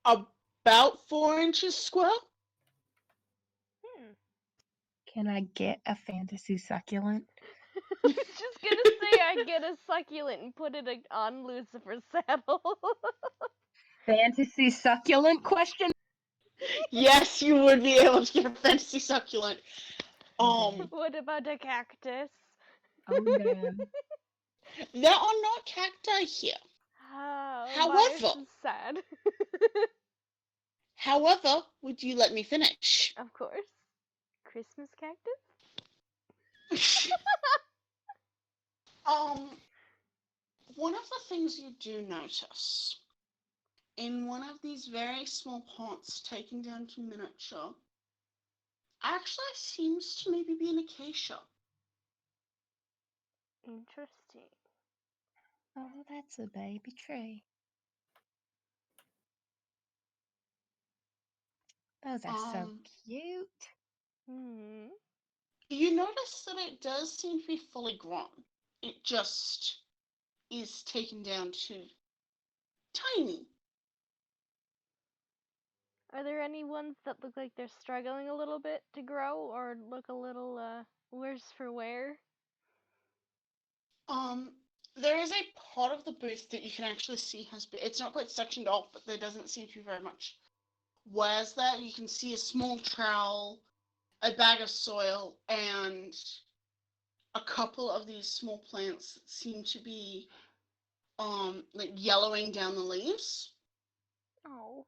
about 4 inches square. can I get a fantasy succulent? Just gonna say I get a succulent and put it on Lucifer's saddle. Fantasy succulent question? Yes, you would be able to get a fantasy succulent. What about a cactus? Oh man. There are not cacti here. Vias However- is sad. However, would you let me finish? Of course. Christmas cactus? One of the things you do notice in one of these very small pots taken down to miniature actually seems to maybe be an acacia. Interesting. Oh, that's a baby tree. Those are so Um, cute. Hmm. You notice that it does seem to be fully grown. It just is taken down to tiny. Are there any ones that look like they're struggling a little bit to grow or look a little worse for wear? There is a part of the booth that you can actually see has been, it's not quite sectioned off, but there doesn't seem to be very much. Where's that? You can see a small trowel, a bag of soil, and a couple of these small plants that seem to be like yellowing down the leaves. Oh.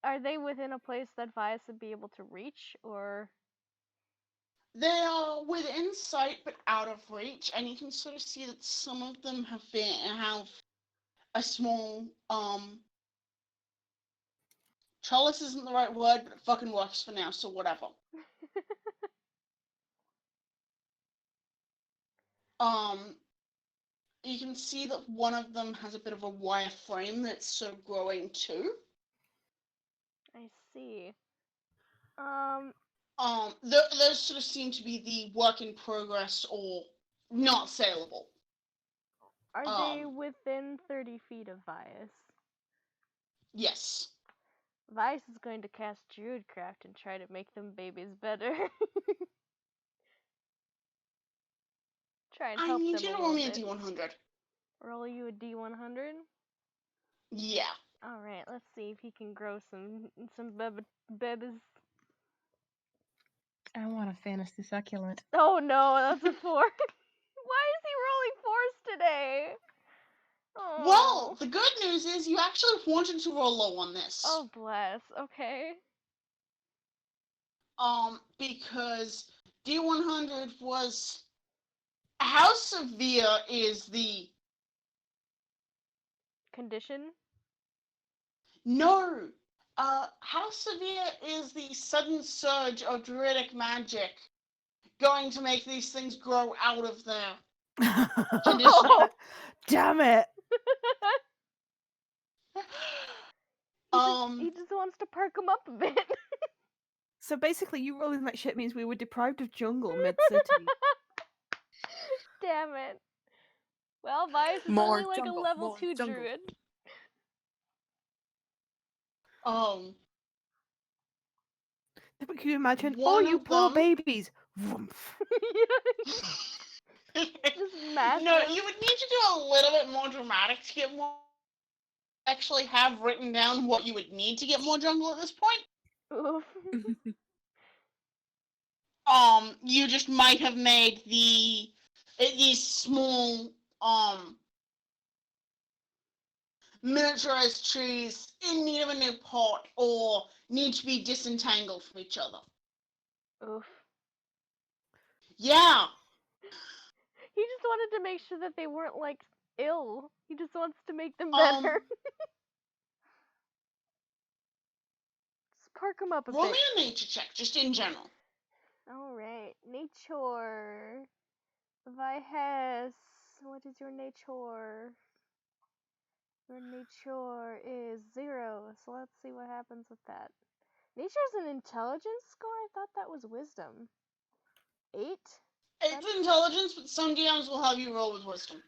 Are they within a place that Vias would be able to reach, or? They are within sight but out of reach, and you can sort of see that some of them have a small Trellis isn't the right word, but it fucking works for now, so whatever. You can see that one of them has a bit of a wire frame that's sort of growing too. I see. Those sort of seem to be the work in progress or not saleable. Are they within 30 feet of Vias? Yes. Vias is going to cast Druidcraft and try to make them babies better. Try and I help need them you a to little roll me a bit. D100. Roll you a D100? Yeah. Alright, let's see if he can grow some babies. I want a fantasy succulent. Oh no, that's a 4. Why is he rolling 4s today? Oh. Well, the good news is you actually wanted to roll low on this. Oh bless. Okay. Because D100 was how severe is the Condition? no. How severe is the sudden surge of druidic magic going to make these things grow out of their conditioning? Damn it! He just wants to perk him up a bit. So basically, you rolling that shit means we were deprived of jungle mid-city. Damn it. Well, Vias is More only like jungle, a level more 2 jungle. druid. But can you imagine? One You of poor them- babies. Vroomf. Just massive. No, you would need to do a little bit more dramatic to get more. Actually, have written down what you would need to get more jungle at this point. Oof. You just might have made these small miniaturized trees in need of a new pot or need to be disentangled from each other. Oof. Yeah. He just wanted to make sure that they weren't like ill. He just wants to make them better. Just perk them up a Roll bit. me a nature check, just in general. Alright. Nature. Vihes. What is your nature? Your nature is 0. So let's see what happens with that. Nature's an intelligence score? I thought that was wisdom. 8? It's intelligence, but some DMs will have you roll with wisdom.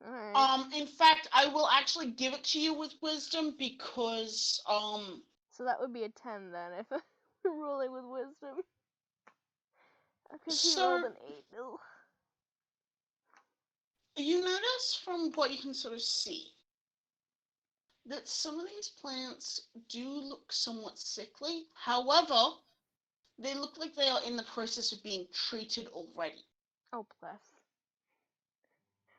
Alright. In fact, I will actually give it to you with wisdom because So that would be a 10 then if we're rolling with wisdom. Because he rolled an 8. Ugh. you notice from what you can sort of see that some of these plants do look somewhat sickly. However, they look like they are in the process of being treated already. Oh, bless.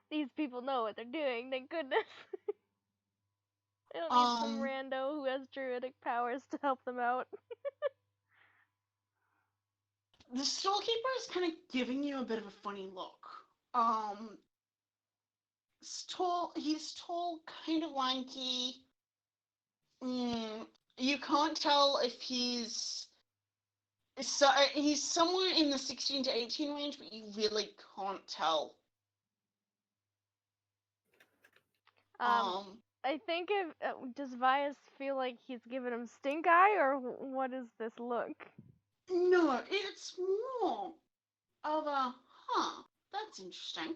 These people know what they're doing, thank goodness. They don't need some rando who has druidic powers to help them out. The storekeeper is kind of giving you a bit of a funny look. He's tall, kind of lanky. You can't tell if he's somewhere in the 16 to 18 range, but you really can't tell. I think if does Vias feel like he's giving him stink eye, or what is this look? No, it's more of a that's interesting.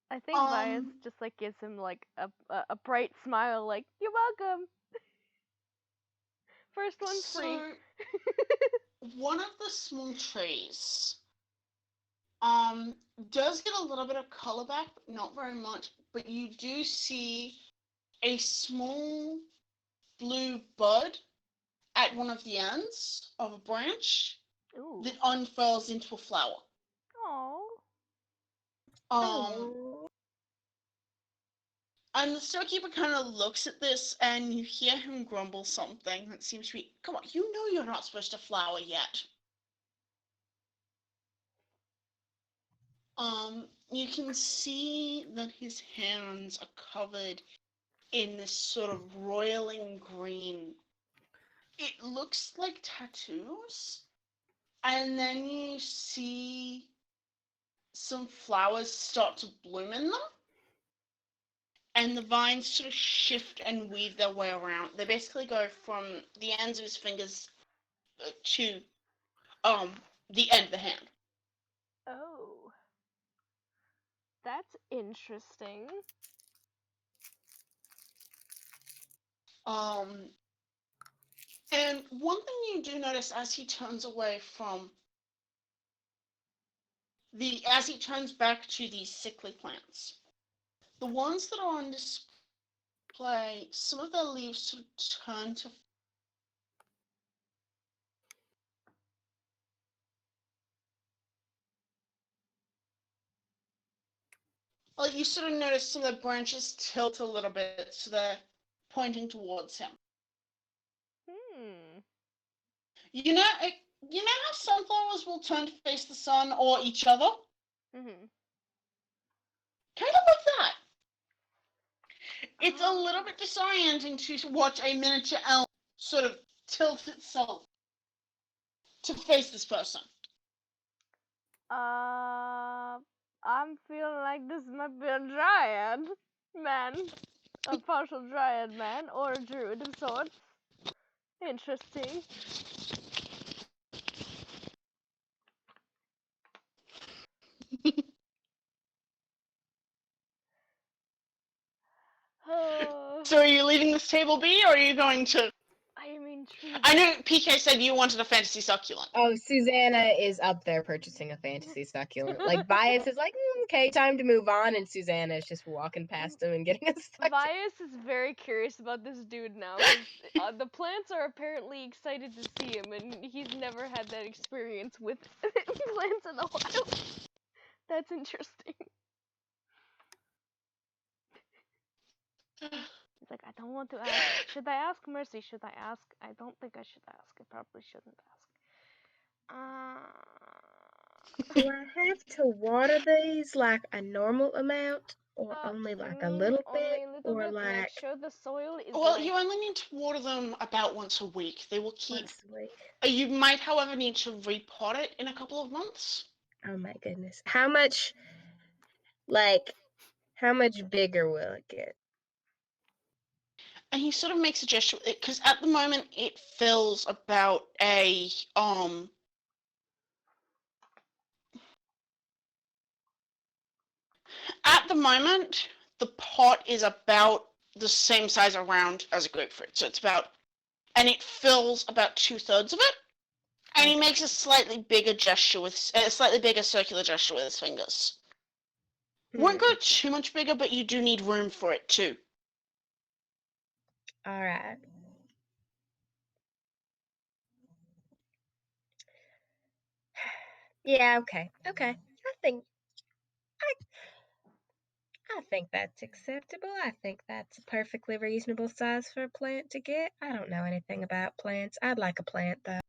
I think Vias just like gives him like a bright smile, like you're welcome. First one's free. One of the small trees does get a little bit of color back, but not very much. But you do see a small blue bud at one of the ends of a branch. Ooh. That unfurls into a flower. Aww. And the storekeeper kind of looks at this, and you hear him grumble something that seems to be, come on, you know you're not supposed to flower yet. You can see that his hands are covered in this sort of roiling green. It looks like tattoos. And then you see some flowers start to bloom in them. And the vines sort of shift and weave their way around. They basically go from the ends of his fingers to the end of the hand. Oh. That's interesting. And one thing you do notice as he turns away from as he turns back to these sickly plants, the ones that are on display, some of their leaves sort of turn to like you sort of notice some of the branches tilt a little bit, so they're pointing towards him. You know how sunflowers will turn to face the sun or each other? Mm-hmm. Kind of like that. It's a little bit disorienting to watch a miniature elm sort of tilt itself to face this person. I'm feeling like this might be a dryad man. A partial dryad man, or a druid of sorts. Interesting. So are you leaving this table be, or are you going to... I mean, true. I know PK said you wanted a fantasy succulent. Oh, Susanna is up there purchasing a fantasy succulent. Like, Bias is like, okay, time to move on, and Susanna is just walking past him and getting a succulent. Bias is very curious about this dude now. 'Cause, the plants are apparently excited to see him, and he's never had that experience with plants in the wild. That's interesting. He's like, I don't want to ask. Should I ask Mercy? Should I ask? I don't think I should ask. I probably shouldn't ask. Do I have to water these like a normal amount, or only like a little bit, or Make like sure the soil is Well, like... you only need to water them about once a week. They will keep... once a week? You might, however, need to repot it in a couple of months. Oh my goodness. How much bigger will it get? And he sort of makes a gesture, because at the moment it fills about a at the moment the pot is about the same size around as a grapefruit, so it's about, and it fills about 2/3 of it. And he makes a slightly bigger gesture with a slightly bigger circular gesture with his fingers. Won't go too much bigger, but you do need room for it too. All right. Yeah, okay. Okay. I think that's acceptable. I think that's a perfectly reasonable size for a plant to get. I don't know anything about plants. I'd like a plant though.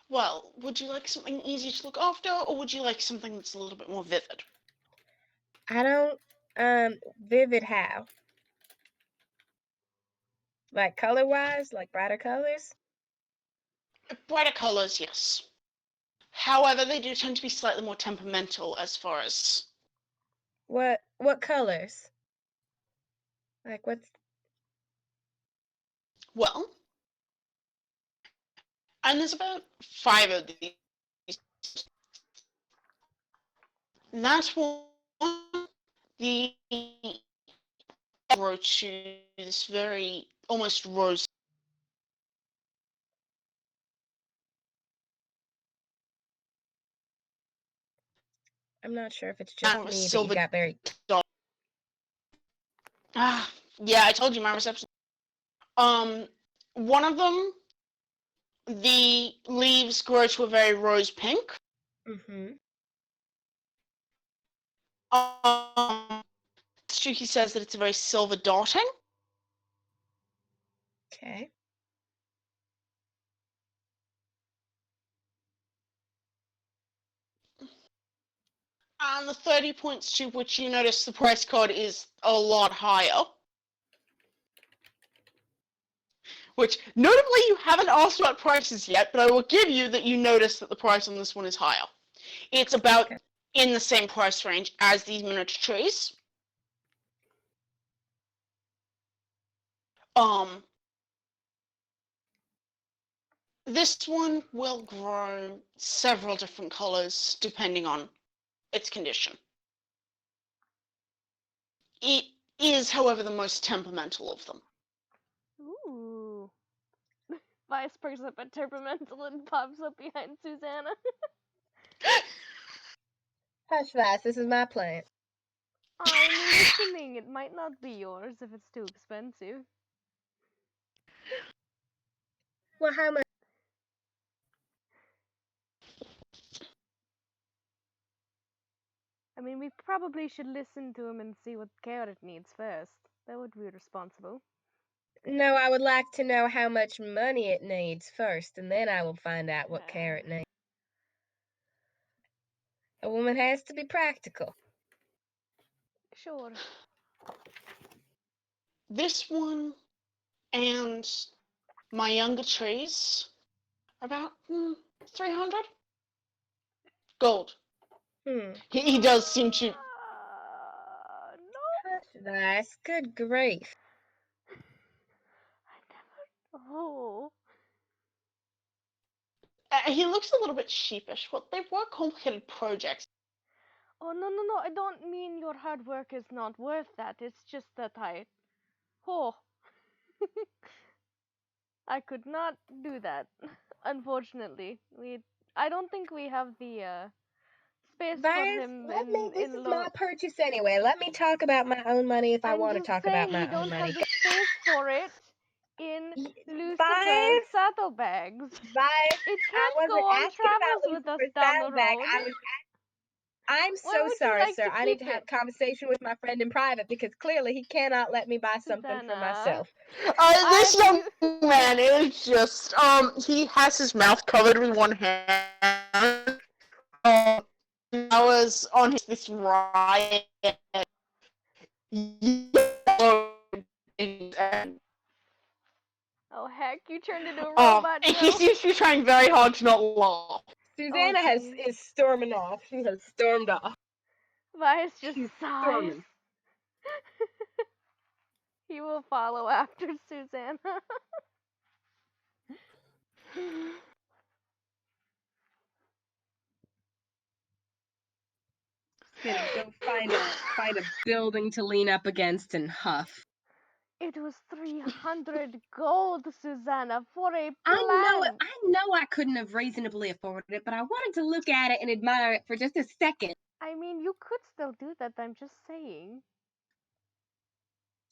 Well, would you like something easy to look after, or would you like something that's a little bit more vivid? I don't vivid how? Like color wise, like brighter colors? Brighter colors, yes. However, they do tend to be slightly more temperamental as far as... What colors? Like what's Well, and there's about 5 of these. That's one, the arrow to this very almost rose. I'm not sure if it's just More of a me, but you silver got very yeah, I told you my reception. One of them, the leaves grow to a very rose pink. He says that it's a very silver dotting. Okay. And the 30 points to which you notice the price card is a lot higher. Which, notably, you haven't asked about prices yet, but I will give you that you notice that the price on this one is higher. It's about Okay. in the same price range as these miniature trees. This one will grow several different colors depending on its condition. It is, however, the most temperamental of them. Ooh. Vice picks up a temperamental and pops up behind Susanna. Hush, Vice. This is my plant. I'm listening. It might not be yours if it's too expensive. Well, how much? I mean, we probably should listen to him and see what care it needs first. That would be responsible. No, I would like to know how much money it needs first, and then I will find out what care it needs. A woman has to be practical. Sure. This one and my younger trees are about 300 gold. He does seem to. No. Hush, Vice. Good grief. I never. Oh. He looks a little bit sheepish. Well, they were complicated projects. Oh, no. I don't mean your hard work is not worth that. It's just that I. Oh. I could not do that. Unfortunately. I don't think we have the space for Vice, him this in is low. my purchase anyway. Let me talk about my own money if I I'm want to just talk saying about my we don't own have money. the space for it in Lucifer's Vice, saddlebags. Vice, It I can't wasn't go on asking travels about with us Lucifer's down the saddlebag. road. I'm Where so would you sorry, like sir. to I need keep to have it? a conversation with my friend in private because clearly he cannot let me buy something for Susanna. myself. This young man is just he has his mouth covered with one hand. I was on this riot. And Oh heck, you turned into a robot, he Joe. seems to be trying very hard to not laugh. Susanna is storming off. She has stormed off. Vice just She's sighs. storming. He will follow after Susanna. Gonna go find a building to lean up against and huff. It was 300 gold, Susanna, for a plant. I know I couldn't have reasonably afforded it, but I wanted to look at it and admire it for just a second. I mean, you could still do that, I'm just saying.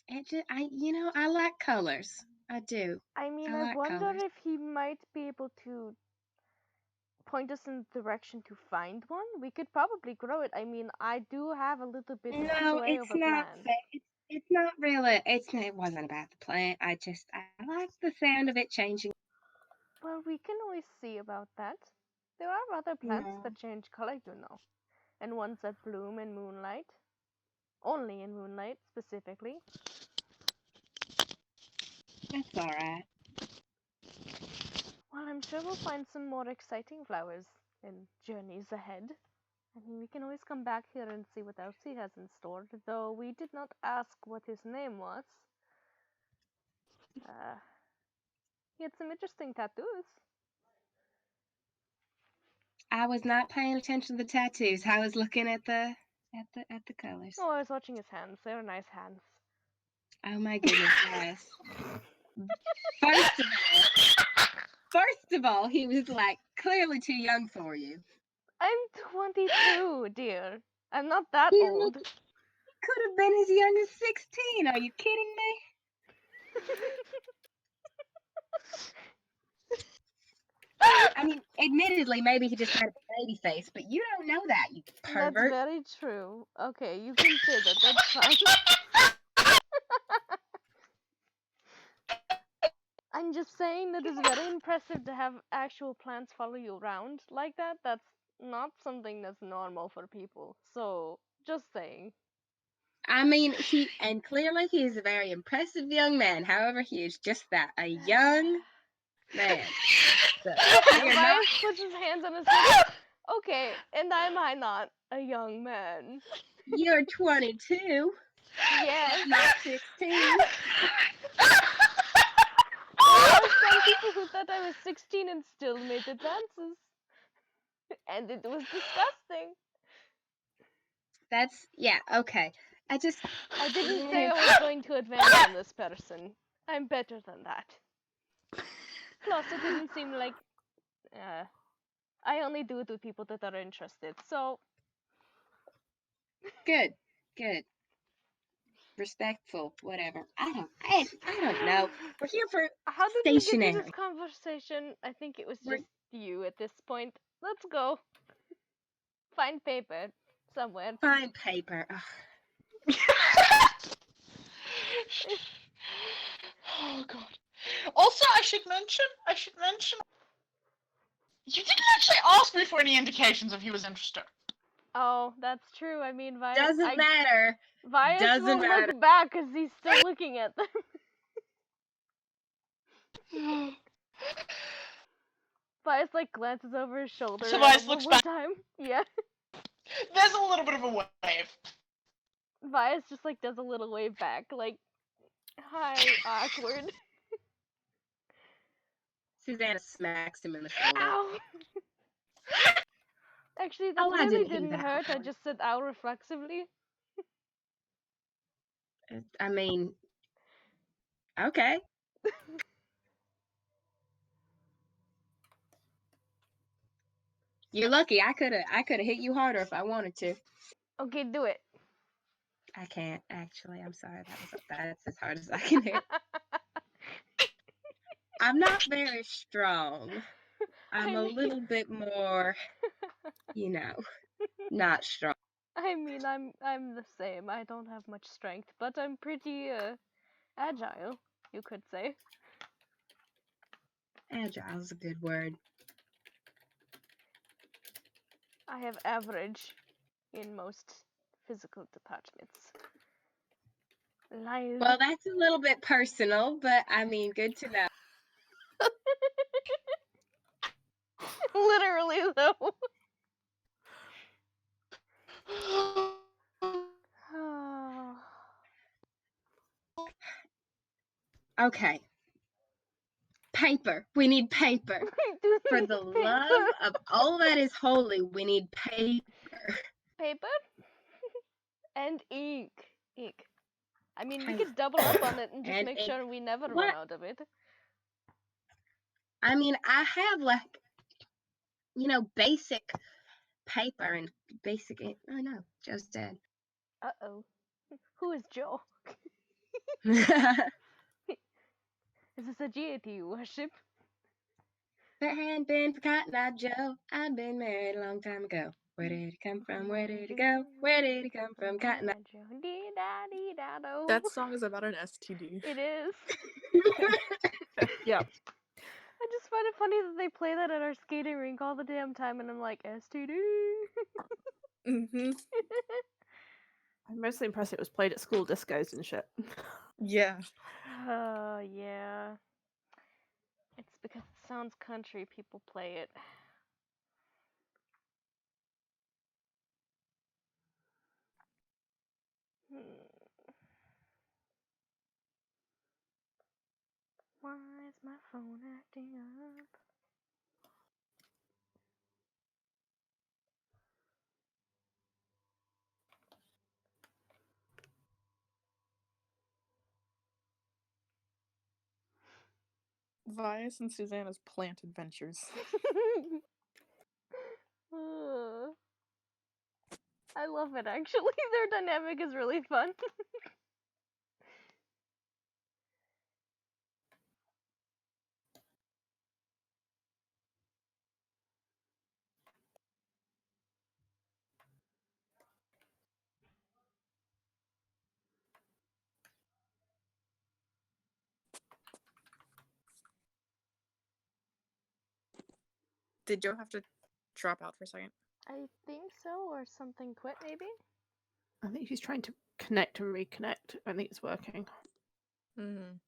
I like colors. I do. I mean, I I like wonder colors. if he might be able to point us in the direction to find one. We could probably grow it. I mean, I do have a little bit of No, sway it's over not plants. fair. It's not really. It wasn't about the plant. I like the sound of it changing. Well, we can always see about that. There are other plants No. that change color, you know, and ones that bloom in moonlight. Only in moonlight, specifically. That's alright. Well, I'm sure we'll find some more exciting flowers in journeys ahead. I mean, we can always come back here and see what else he has in store, though we did not ask what his name was. He had some interesting tattoos. I was not paying attention to the tattoos. I was looking at the colors. Oh, I was watching his hands. They were nice hands. Oh my goodness, yes. First of all, he was like clearly too young for you. I'm 22, dear. I'm not that He old. could have been as young as 16. Are you kidding me? I mean, admittedly, maybe he just had a baby face, but you don't know that, you pervert. That's very true. Okay, you can say that. That's fine. I'm just saying that it's very impressive to have actual plants follow you around like that. That's not something that's normal for people. So, just saying. I mean, clearly he is a very impressive young man. However, he is just that, a young man. So, we are not. Elias puts his hands on his head. Okay, and am I not a young man? You're 22, Yes. not 16. There are some people who thought I was 16 and still made advances. And it was disgusting. Yeah, okay. I didn't say I was going to advance on this person. I'm better than that. Plus, it didn't seem like... I only do it with people that are interested, so... Good. Respectful, whatever. I don't know. We're here for How did we get to stationary. this conversation? I think it was We're- just you at this point. Let's go. Find paper. Somewhere. Fine paper. Ugh. Oh god. Also, I should mention, you didn't actually ask me for any indications if he was interested. Oh, that's true. I mean, Doesn't matter. Vias doesn't won't matter. look back because he's still looking at them. Vias like glances over his shoulder. So Vias one looks more back. time. Yeah. There's a little bit of a wave. Vias just like does a little wave back, like, hi, awkward. Susanna smacks him in the shoulder. Ow! Actually, that Oh, I really didn't hear didn't that hurt. I one. just said ow reflexively. I mean, okay. You're lucky. I could have hit you harder if I wanted to. Okay, do it. I can't actually. I'm sorry. That's as hard as I can hit. I'm not very strong. I'm a little bit more, not strong. I mean, I'm the same. I don't have much strength, but I'm pretty agile, you could say. Agile's a good word. I have average in most physical departments. Lies. Well, that's a little bit personal, but I mean, good to know. Literally though. Okay. Paper. We need paper. For the love of all that is holy, we need paper. Paper and ink. Ink. I mean, we And- could double up on it and just and make ink. sure we never What? run out of it. I mean, I have like, basic paper and basic. Oh no, Joe's dead. Uh-oh. Who is Joe? Is this a deity you worship? If it hadn't been for Cotton Eye Joe, I'd been married a long time ago. Where did he come from? Where did he go? Where did he come from? Cotton Eye. Joe. Dee-da-dee-da-do. That song is about an STD. It is. Yeah. I just find it funny that they play that at our skating rink all the damn time, and I'm like, STD. Mm-hmm. I'm mostly impressed it was played at school discos and shit. Yeah. Yeah. It's because it sounds country, people play it. Why is my phone acting up? Vias and Susanna's plant adventures. I love it actually. Their dynamic is really fun. Did Joe have to drop out for a second? I think so, or something quit maybe? I think she's trying to connect and reconnect. I think it's working. Mm.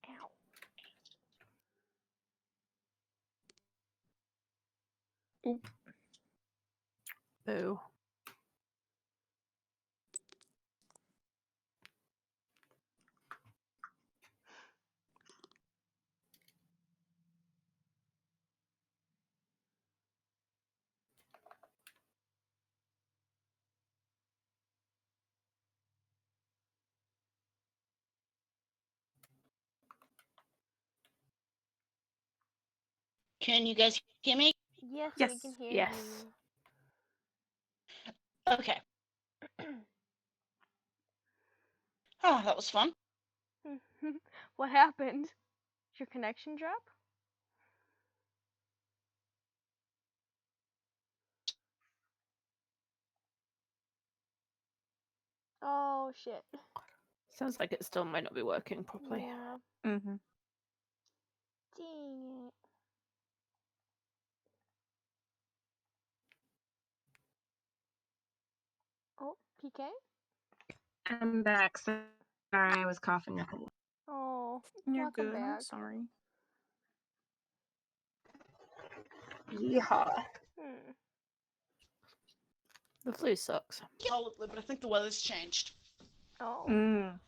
Ow. Boo. Can you guys hear me? Yes, we Yes, can hear yes. Okay. Oh, that was fun. you. What happened? Did your connection drop? Oh shit. Sounds like it still might not be working properly. Yeah. Mm-hmm. Dang it. Oh, PK? I'm back. Sorry, I was coughing up. Oh, You're welcome good. I'm back. sorry. Yeehaw. Hmm. The flu sucks. Solidly, but I think the weather's changed. Oh. Mm.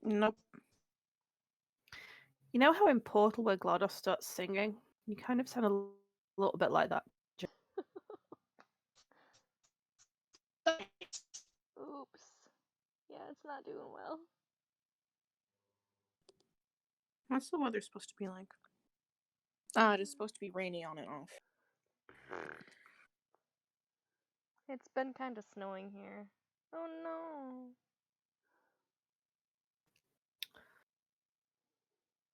Nope. You know how in Portal where GLaDOS starts singing? You kind of sound a little bit like that. Oops. Yeah, it's not doing well. What's the weather supposed to be like? Ah, it is supposed to be rainy on and off. It's been kind of snowing here. Oh no.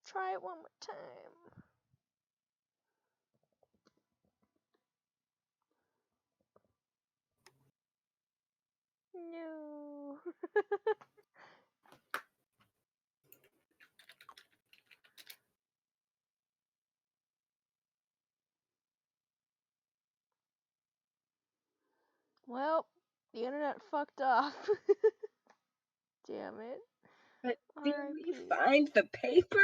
Try it one more time. No. Well, the internet fucked off. Damn it. But do we R.I.P. find the paper?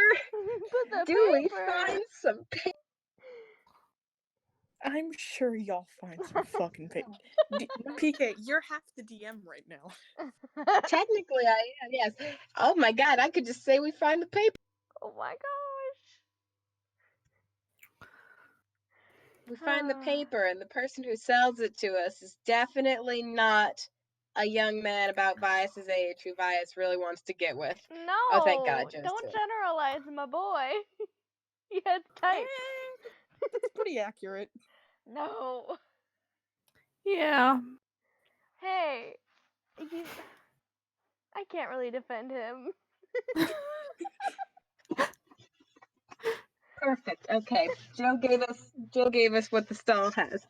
But the Do we paper. find some paper? I'm sure y'all find some fucking paper. PK, you're half the DM right now. Technically, I am, yes. Oh my god, I could just say we find the paper. Oh my gosh. We find the paper, and the person who sells it to us is definitely not a young man about Vias's age who Vias really wants to get with. No. Oh, thank God, Joe's Don't too. generalize, my boy. He has type. That's pretty accurate. No. Yeah. Hey. He's... I can't really defend him. Perfect. Okay, Joe gave us what the stall has.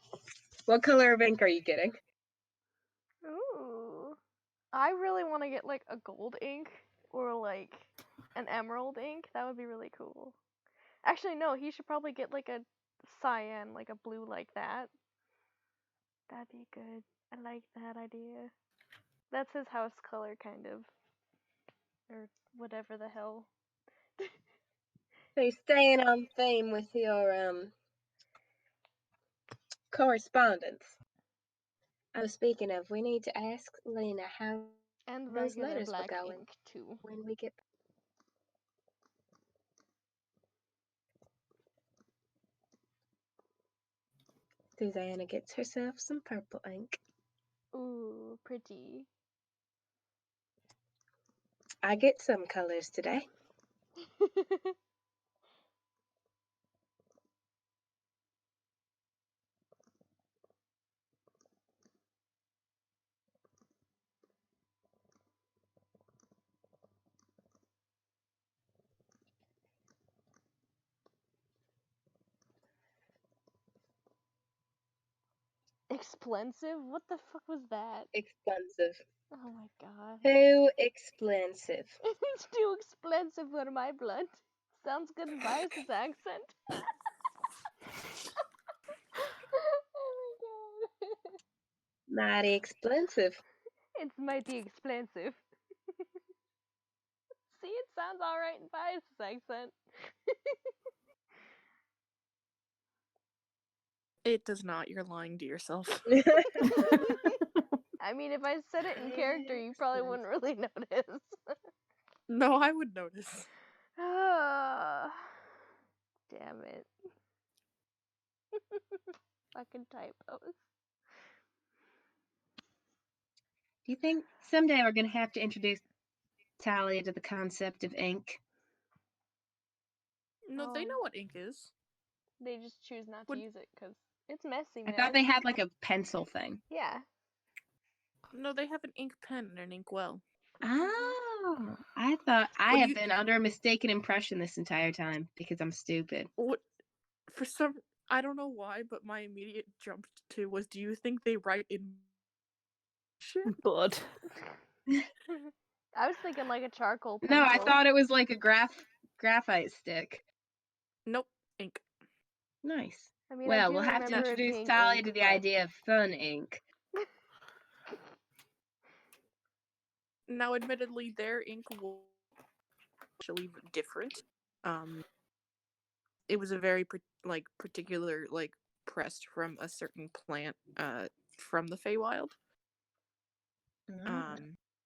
What color of ink are you getting? Ooh. I really want to get like a gold ink or like an emerald ink. That would be really cool. Actually, no, he should probably get like a cyan, like a blue like that. That'd be good. I like that idea. That's his house color, kind of. Or whatever the hell. So you're staying on theme with your correspondence. Oh, speaking of, we need to ask Lena how And those regular letters were black going ink, too. when we get. Susanna gets herself some purple ink. Ooh, pretty. I get some colors today. Expensive? What the fuck was that? Expensive. Oh my god. Too expensive. It's too expensive for my blood. Sounds good in Bias's accent. Oh my god. Mighty expensive. It's mighty expensive. See, it sounds alright in Bias's accent. It does not. You're lying to yourself. I mean, if I said it in character, you probably wouldn't really notice. No, I would notice. Damn it. Fucking typos. Do you think someday we're gonna have to introduce Talia to the concept of ink? No, they Oh. know what ink is. They just choose not to Would- use it because it's messy, I man. thought they had like a pencil thing. Yeah. No, they have an ink pen and an ink well. Oh, I thought I Would have you- been under a mistaken impression this entire time because I'm stupid. What? For some, I don't know why, but my immediate jump to was, do you think they write in shit? Blood. I was thinking like a charcoal No, pencil. I thought it was like a graphite stick. Nope, ink. Nice. I mean, I Well, do we'll have to remember it introduce being Talia ink, to the but- idea of fun ink. Now, admittedly, their ink was actually different. It was a very particular pressed from a certain plant from the Feywild.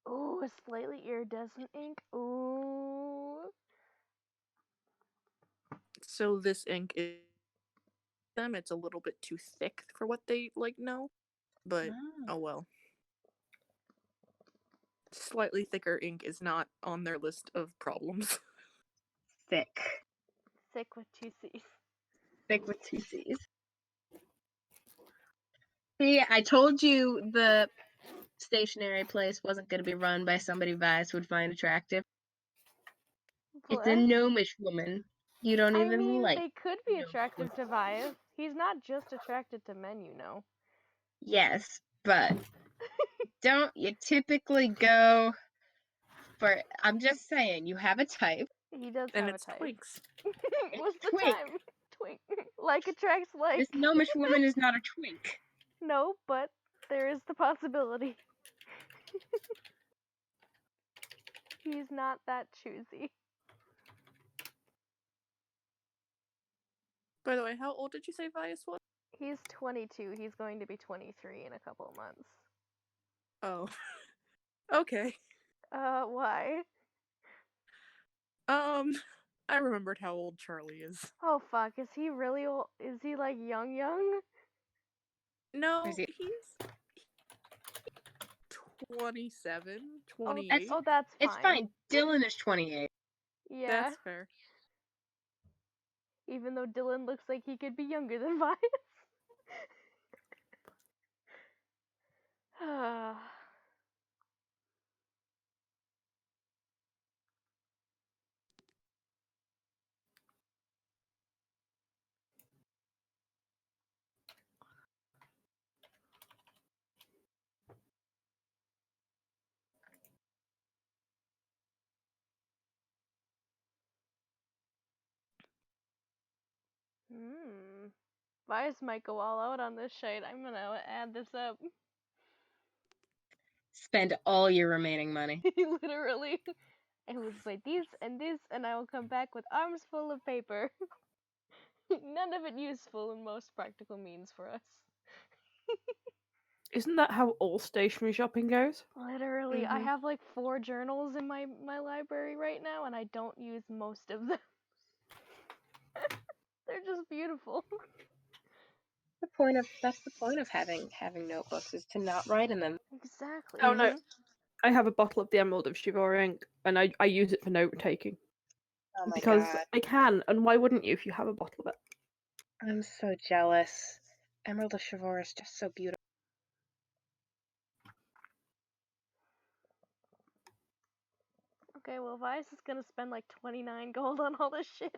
Ooh, a slightly iridescent ink. Ooh. So this ink is them. It's a little bit too thick for what they know, but oh well. Slightly thicker ink is not on their list of problems. Thick. Thick with 2 C's. Thick with 2 C's. See, I told you the stationery place wasn't going to be run by somebody Vice would find attractive. It's a What? gnomish woman. You don't I even mean, like. they could be no attractive to Vias. He's not just attracted to men, you know. Yes, but don't you typically go for. I'm just saying, you have a type. He does And have it's a type. twinks. What's the twink. time? Twink. Like attracts like. This gnomish woman is not a twink. No, but there is the possibility. He's not that choosy. By the way, how old did you say Vias was? He's 22. He's going to be 23 in a couple of months. Oh. Okay. Why? I remembered how old Charlie is. Oh fuck, is he really old? Is he like young? No, Is he- he's 27, Oh, 28. oh, that's fine. It's fine. Dylan is 28. Yeah. That's fair. Even though Dylan looks like he could be younger than Vias. Vias might go all out on this shite. I'm gonna add this up. Spend all your remaining money. Literally. I will say this, and I will come back with arms full of paper. None of it useful in most practical means for us. Isn't that how all stationery shopping goes? Literally, I Mhm. have like 4 journals in my library right now, and I don't use most of them. They're just beautiful. That's the point of having notebooks is to not write in them. Exactly. Oh no, I have a bottle of the Emerald of Chivor ink, and I use it for note taking Oh my because god. I can. And why wouldn't you if you have a bottle of it? I'm so jealous. Emerald of Chivor is just so beautiful. Okay, well, Vice is gonna spend like 29 gold on all this shit.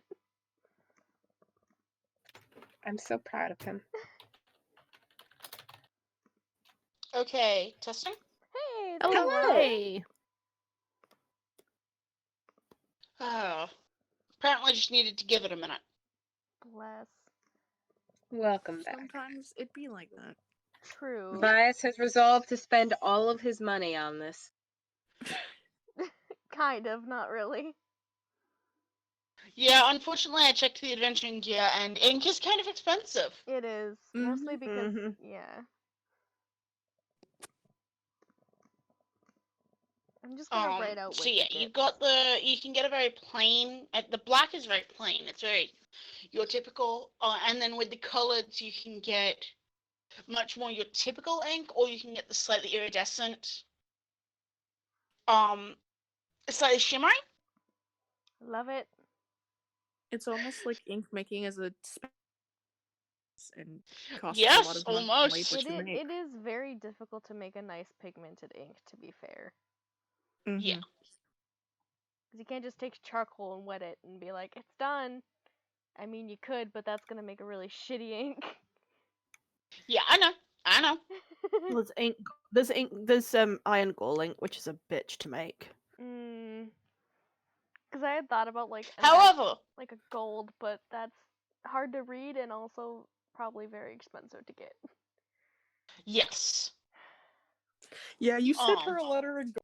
I'm so proud of him. Okay, testing. Hey, it's Oh, going well. hey. Oh, apparently just needed to give it a minute. Bless. Welcome back. Sometimes it'd be like that. True. Vias has resolved to spend all of his money on this. Kind of, not really. Yeah, unfortunately, I checked the adventuring gear, and ink is kind of expensive. It is. Mostly Mhm. because, Mhm. yeah. I'm just gonna write out So what yeah, you you get. got you can get a very plain, the black is very plain, it's very your typical, and then with the colors you can get much more your typical ink, or you can get the slightly iridescent, slightly shimmery. Love it. It's almost like ink making is a and costs a Yes, lot of money and almost. labor to make. It is very difficult to make a nice pigmented ink, to be fair. Yeah. Mhm. Because you can't just take charcoal and wet it and be like, it's done. I mean, you could, but that's gonna make a really shitty ink. Yeah, I know. Well, there's iron gall ink, which is a bitch to make. Because I had thought about like However, like a gold, but that's hard to read and also probably very expensive to get. yes. Yeah, you sent her a Um, letter and go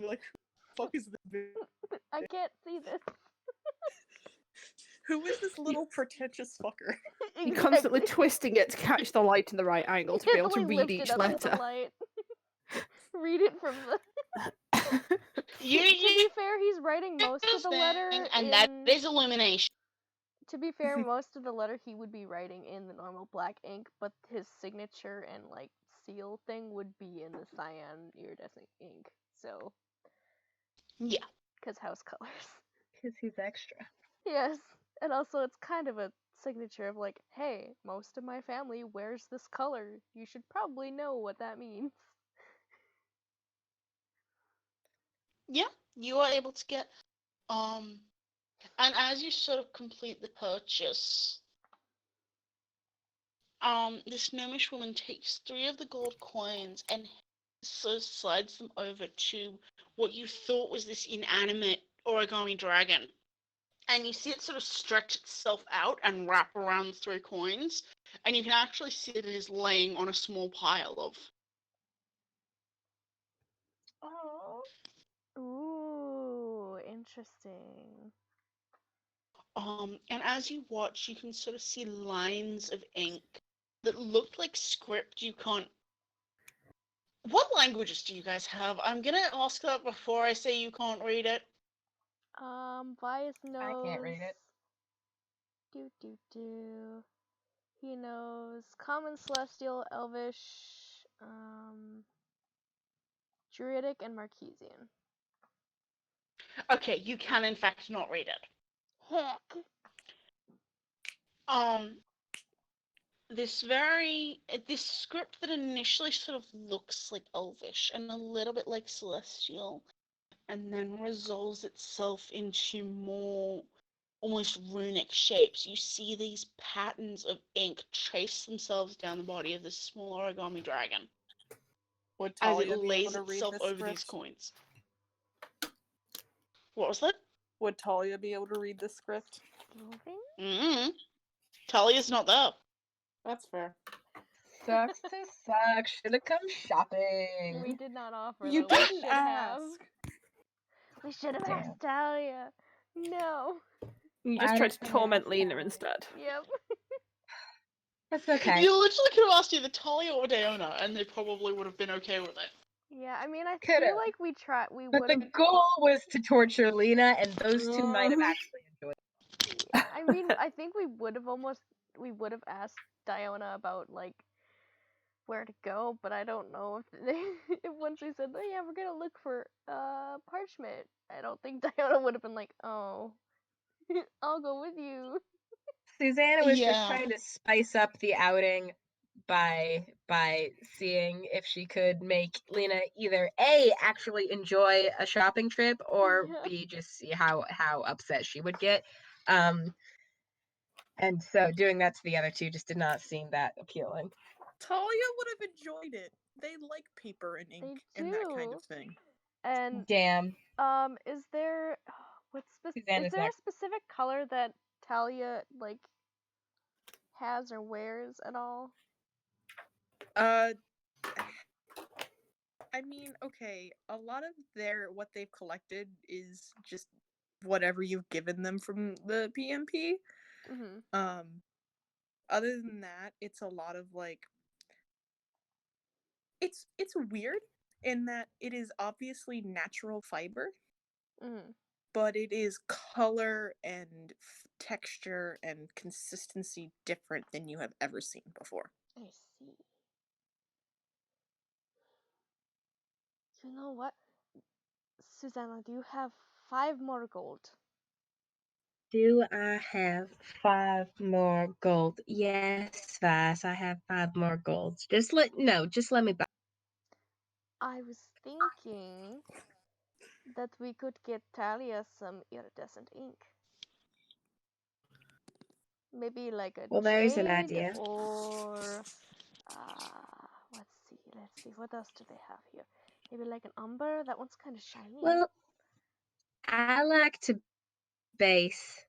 like, who the fuck is this bitch? I can't see this. Who is this little pretentious fucker? You're constantly Exactly. twisting it to catch the light in the right angle to be able to Definitely read lift each it up to the letter. light. Read it from the. you To be fair, he's writing most of the letter and in. that is illumination. To be fair, most of the letter he would be writing in the normal black ink, but his signature and like seal thing would be in the cyan iridescent ink. So, Yeah. because house colors. Because he's extra. Yes, and also it's kind of a signature of like, hey, most of my family wears this color. You should probably know what that means. Yeah, you are able to get and as you sort of complete the purchase, this gnomish woman takes 3 of the gold coins and sort of slides them over to what you thought was this inanimate origami dragon. And you see it sort of stretch itself out and wrap around the 3 coins, and you can actually see that it is laying on a small pile of. Oh. Ooh, interesting. And as you watch, you can sort of see lines of ink that look like script. You can't. What languages do you guys have? I'm gonna ask that before I say you can't read it. Vias knows. I can't read it. He knows Common, Celestial, Elvish, Druidic, and Marquesian. Okay, you can in fact not read it. Heck. This script that initially sort of looks like Elvish and a little bit like Celestial, and then resolves itself into more almost runic shapes. You see these patterns of ink trace themselves down the body of this small origami dragon Would as it Talia be able lays to read itself this over script? these coins. What was that? Would Talia be able to read this script? Mm-hmm. Talia's not there. That's fair. Sucks to suck. Should have come We shopping. did not offer. You though. We didn't should have. ask. We should have Damn. asked Talia. No. You just Why tried did to I torment ask Lena that? instead. Yep. That's okay. You literally could have asked either Talia or Diona, and they probably would have been okay with it. Yeah, I mean, I Could've. feel like we But would the have. goal was to torture Lena, and those two might have actually enjoyed it. Yeah, I mean, I think we would have asked Diona about like where to go, but I don't know if if once we said, oh yeah, we're gonna look for parchment, I don't think Diona would have been like, oh, I'll go with you. Susanna was just Yeah. trying to spice up the outing by seeing if she could make Lena either A, actually enjoy a shopping trip, or Yeah. B, just see how upset she would get. And so doing that to the other two just did not seem that appealing. Talia would have enjoyed it. They like paper and ink and that kind do. of thing. And Damn. is there is Susanna's there a next. specific color that Talia like has or wears at all? I mean, okay, a lot of what they've collected is just whatever you've given them from the PMP. Mm-hmm. Other than that, it's a lot of like it's weird in that it is obviously natural fiber, Mm-hmm. but it is color and texture and consistency different than you have ever seen before. I see. You know what? Susanna, do you have 5 more gold? Do I have 5 more gold? Yes, Vice, I have 5 more gold. Just let me buy. I was thinking that we could get Talia some iridescent ink. Maybe like a Well, there's an jade idea. or let's see, what else do they have here? Maybe like an umber. That one's kind of shiny. Well, I like to base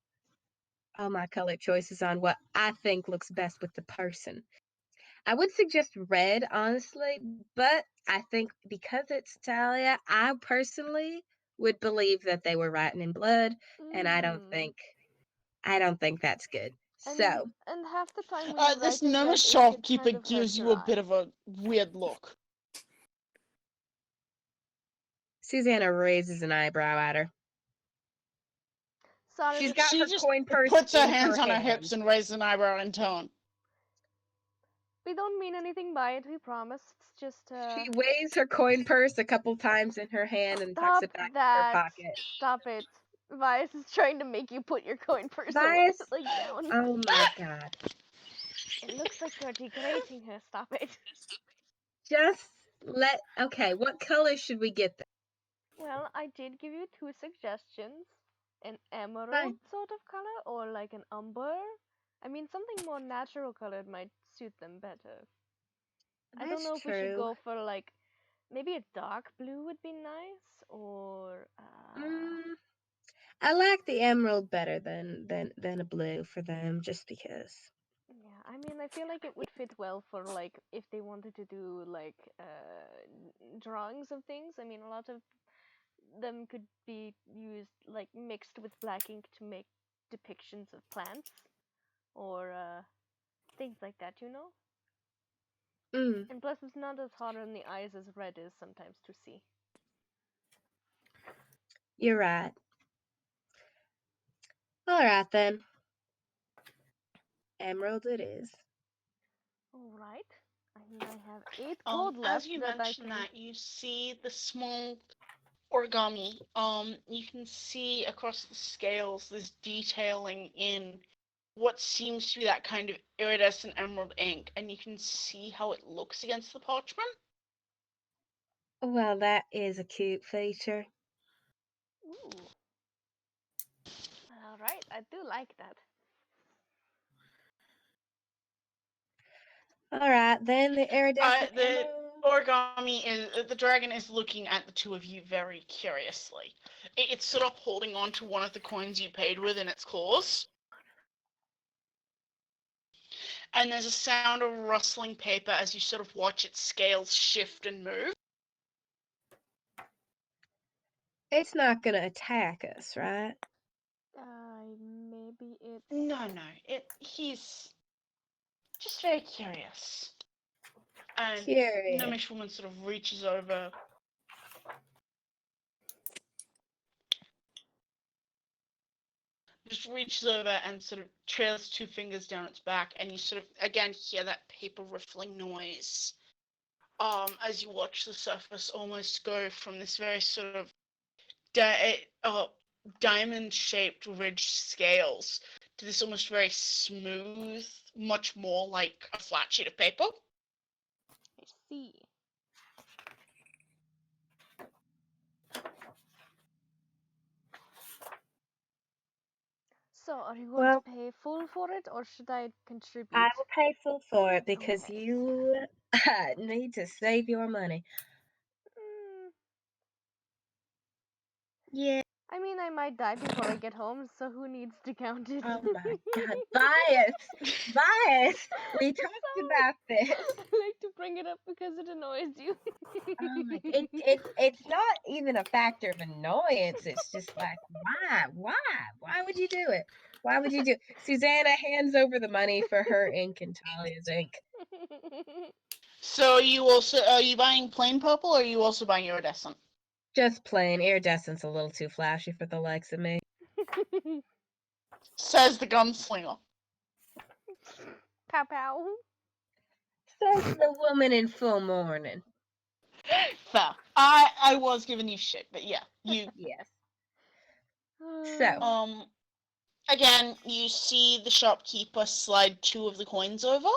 all my color choices on what I think looks best with the person. I would suggest red, honestly, but I think because it's Talia, I personally would believe that they were writing in blood, and I don't think that's good. So, and half the time when you This write in Noma red ink, it shopkeeper kind of gives hurts you your a bit eye. of a weird look. Susanna raises an eyebrow at her. Sorry, She's got She her just coin purse puts her in hands her on her hand. hips and raises an eyebrow in tone. we don't mean anything by it, we promise. It's just She waves her coin purse a couple times in her hand and tucks it back in her pocket. Stop it. Vice is trying to make you put your coin purse away, Vice? like down. Oh my god. It looks like you're degrading her. Stop it. Okay, what color should we get them? Well, I did give you 2 suggestions. An emerald Fine. sort of color or like an umber. I mean, something more natural colored might suit them better. I don't know if we should go for like maybe a dark blue would be nice or I like the emerald better than a blue for them, just because. yeah, I mean, I feel like it would fit well for like if they wanted to do like drawings of things. I mean, a lot of them could be used like mixed with black ink to make depictions of plants or things like that, you know? And plus, it's not as hard on the eyes as red is sometimes to see. You're right. Alright then. Emerald it is. Alright. I mean, I have 8 gold left. As you that mentioned that, you see the small origami. You can see across the scales this detailing in what seems to be that kind of iridescent emerald ink, and you can see how it looks against the parchment. Well, that is a cute feature. Ooh. Alright, I do like that. Alright, then the iridescent The origami is the dragon is looking at the two of you very curiously. It's sort of holding on to one of the coins you paid with in its claws. And there's a sound of rustling paper as you sort of watch its scales shift and move. It's not gonna attack us, right? Maybe it's... No. He's just very curious. And Curious. Gnomish woman sort of reaches over. Just reaches over and sort of trails 2 fingers down its back, and you sort of again hear that paper riffling noise. As you watch the surface almost go from this very sort of diamond-shaped ridged scales to this almost very smooth, much more like a flat sheet of paper. I see. So, are you going Well, to pay full for it, or should I contribute? I will pay full for it because Okay. you need to save your money. Mm, Yeah. I mean, I might die before I get home, so who needs to count it? Oh my God, bias. We talked Sorry. about this. I like to bring it up because it annoys you. Oh my, it's not even a factor of annoyance. It's just like, why would you do it? Why would you do? Susanna hands over the money for her ink and Talia's ink. So are you buying plain purple or are you also buying iridescent? Just plain iridescent's a little too flashy for the likes of me. Says the gunslinger. Pow pow. Says the woman in full mourning. Fair. I was giving you shit, but yeah, you Yes. So. again, you see the shopkeeper slide 2 of the coins over.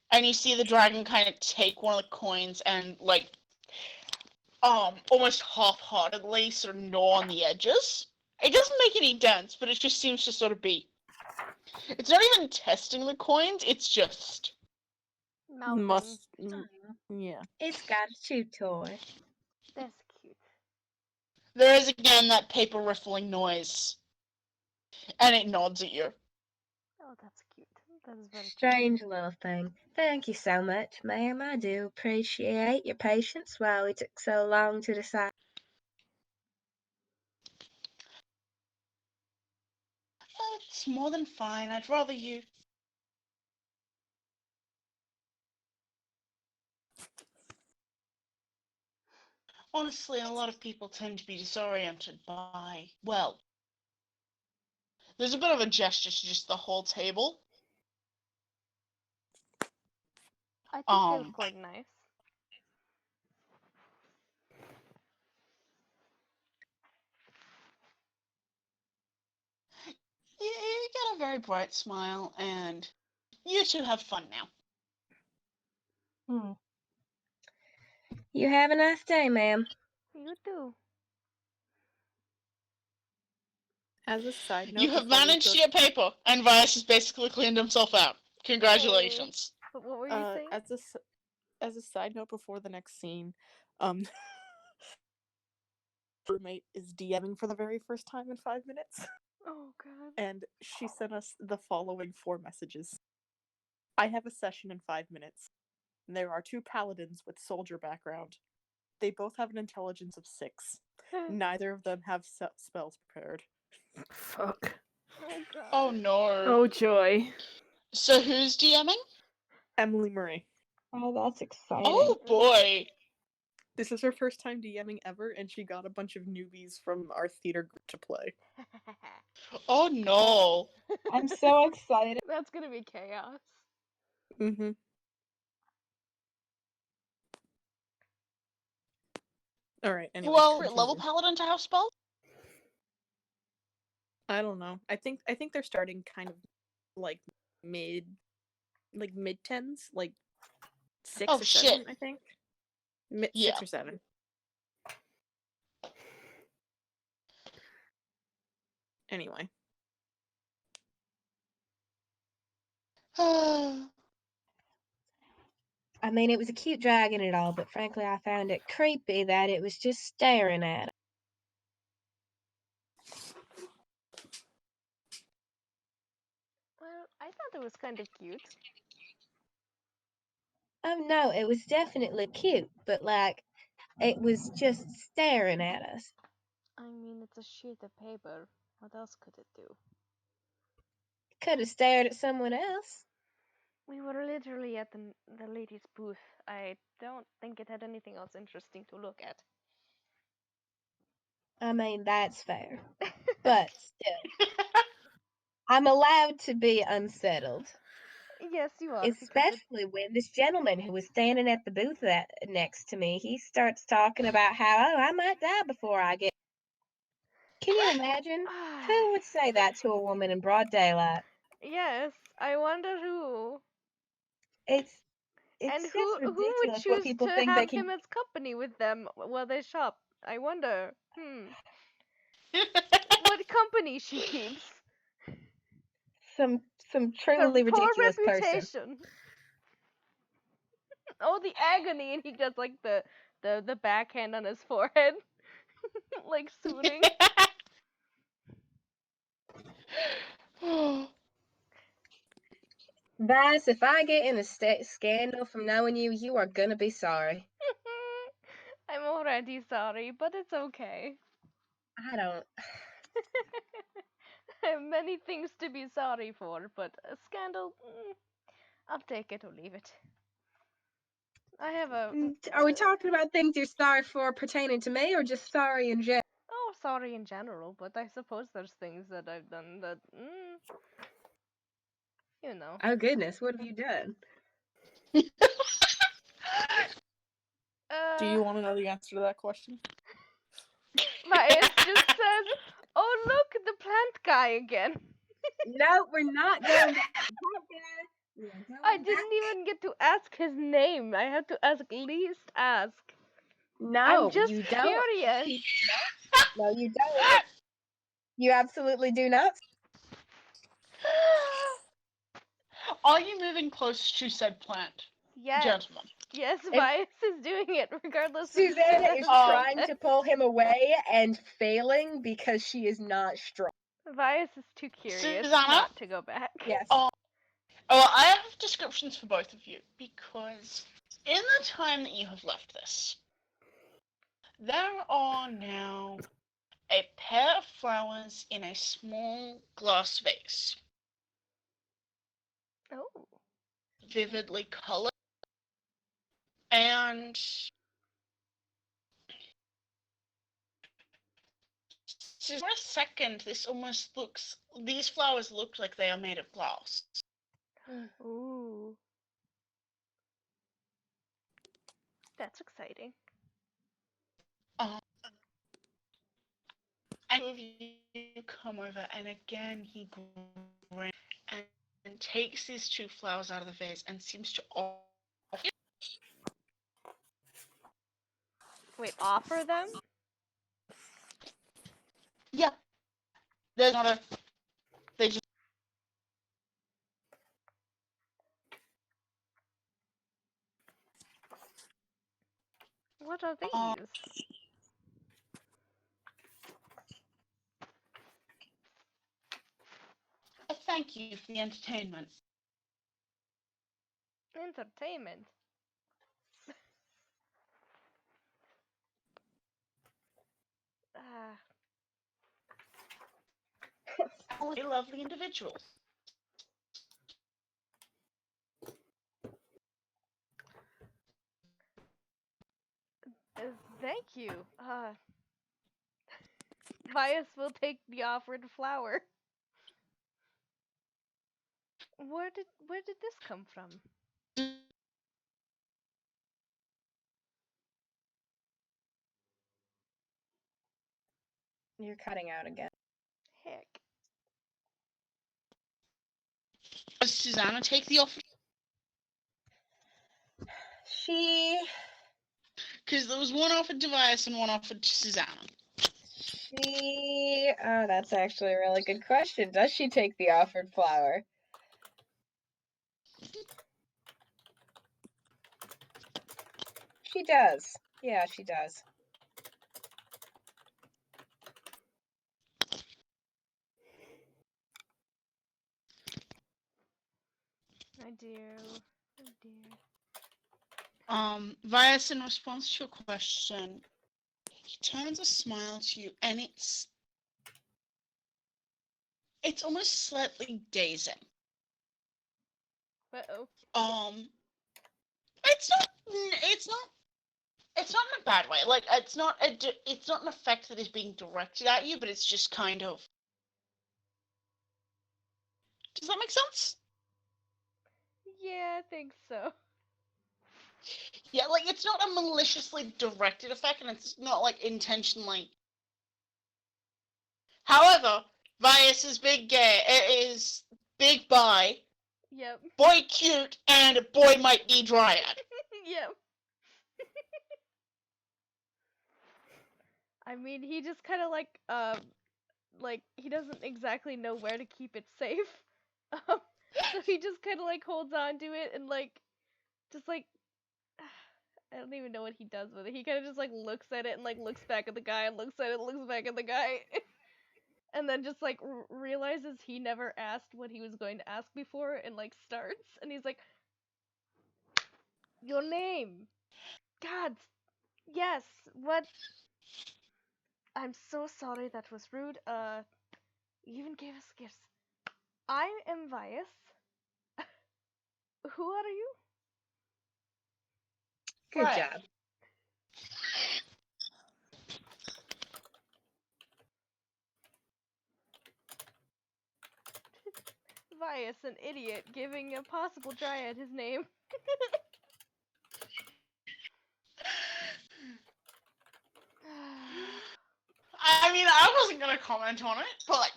And you see the dragon kind of take one of the coins and like almost half-heartedly sort of gnaw on the edges. It doesn't make any dents, but it just seems to sort of be. It's not even testing the coins, it's just. Mouthing. Must. Yeah. It's got a chew toy. That's cute. There is again that paper riffling noise. And it nods at you. Oh, that's cute. That is very cute. Strange little thing. Thank you so much, ma'am. I do appreciate your patience while we took so long to decide. It's more than fine. I'd rather you. Honestly, a lot of people tend to be disoriented by, well, there's a bit of a gesture to just the whole table. I think it was quite nice. You got a very bright smile, and you two have fun now. You have a nice day, ma'am. You too. As a side note, You have before we managed go- to get paper, and Vias has basically cleaned himself out. Congratulations. But what were you saying? As a side note, before the next scene, roommate is DMing for the very first time in 5 minutes. Oh god. And she sent us the following 4 messages. I have a session in 5 minutes. There are 2 paladins with soldier background. They both have an intelligence of 6. Neither of them have spells prepared. Fuck. Oh god. Oh no. Oh joy. So who's DMing? Emily Murray. Oh, that's exciting. Oh boy. This is her first time DMing ever, and she got a bunch of newbies from our theater group to play. Oh no. I'm so excited. That's gonna be chaos. Mm-hmm. Alright, anyway. Well, continue. level paladin to have spells? I don't know. I think they're starting kind of like mid tens, like 6 Oh, or 7, shit. I think. Yeah. 6 or 7. Anyway. I mean, it was a cute dragon and all, but frankly, I found it creepy that it was just staring at us. Well, I thought it was kind of cute. Oh no, it was definitely cute, but like, it was just staring at us. I mean, it's a sheet of paper. What else could it do? Could have stared at someone else. We were literally at the lady's booth. I don't think it had anything else interesting to look at. I mean, that's fair. But still, I'm allowed to be unsettled. Yes, you are. because Especially when this gentleman who was standing at the booth next to me, he starts talking about how, oh, I might die before I get. Can you imagine? Who would say that to a woman in broad daylight? Yes, I wonder who. It's And just who would ridiculous what choose people to think they have can. him as company with them while they shop? I wonder. what company she keeps. Some Her truly poor ridiculous person. reputation. Oh, the agony, and he does like the backhand on his forehead, like soothing. Vass, if I get in a scandal from knowing you, you are gonna be sorry. I'm already sorry, but it's okay. I don't. I have many things to be sorry for, but a scandal, I'll take it or leave it. I have a. Are we talking about things you're sorry for pertaining to me, or just sorry in general? Oh, sorry in general, but I suppose there's things that I've done that, you know. Oh goodness, what have you done? Do you want to know the answer to that question? Maes just says, "Oh look, the plant guy again." No, we're not going back. I didn't even get to ask his name. I had to ask least ask. No, I'm just you don't. curious. No, you don't. You absolutely do not. Are you moving close to said plant, Yes. gentlemen? Yes, Bias is doing it regardless. Susanna of is Oh. trying to pull him away and failing because she is not strong. Bias is too curious Susanna? not to go back. Yes. Oh, I have descriptions for both of you because in the time that you have left this, there are now a pair of flowers in a small glass vase, Oh. vividly colored, and so for a second, these flowers look like they are made of glass. Ooh. That's exciting. And two of you come over, and again he grins and takes these two flowers out of the vase and seems to offer. Wait, offer them? Yeah, there's not a. They just. What are these? Thank you for the entertainment. Entertainment. Ah. A lovely individual. Thank you. Bias will take the offered flower. Where did this come from? You're cutting out again. Heck. Does Susanna take the offer? She. Because there was one offered to Vias and one offered to Susanna. Oh, that's actually a really good question. Does she take the offered flower? She does. Yeah, she does. I do. Oh dear. Vias, in response to your question, he turns a smile to you, and it's almost slightly dazing. Uh-oh. It's not in a bad way. Like, it's not an effect that is being directed at you, but it's just kind of. Does that make sense? Yeah, I think so. Yeah, like, it's not a maliciously directed effect, and it's not, like, intentionally. However, Vias is big gay. It is big bi, Yep. boy cute, and boy might be dryad. Yep. I mean, he just kind of like he doesn't exactly know where to keep it safe. Um, so he just kind of like holds on to it and like just like I don't even know what he does with it. He kind of just like looks at it and like looks back at the guy and looks at it and looks back at the guy. And then just like realizes he never asked what he was going to ask before and like starts and he's like, your name. God. Yes. What? I'm so sorry that was rude. You even gave us gifts. I am Vias. Who are you? Good Right. job. Vias, an idiot, giving a possible dryad his name. I mean, I wasn't gonna comment on it, but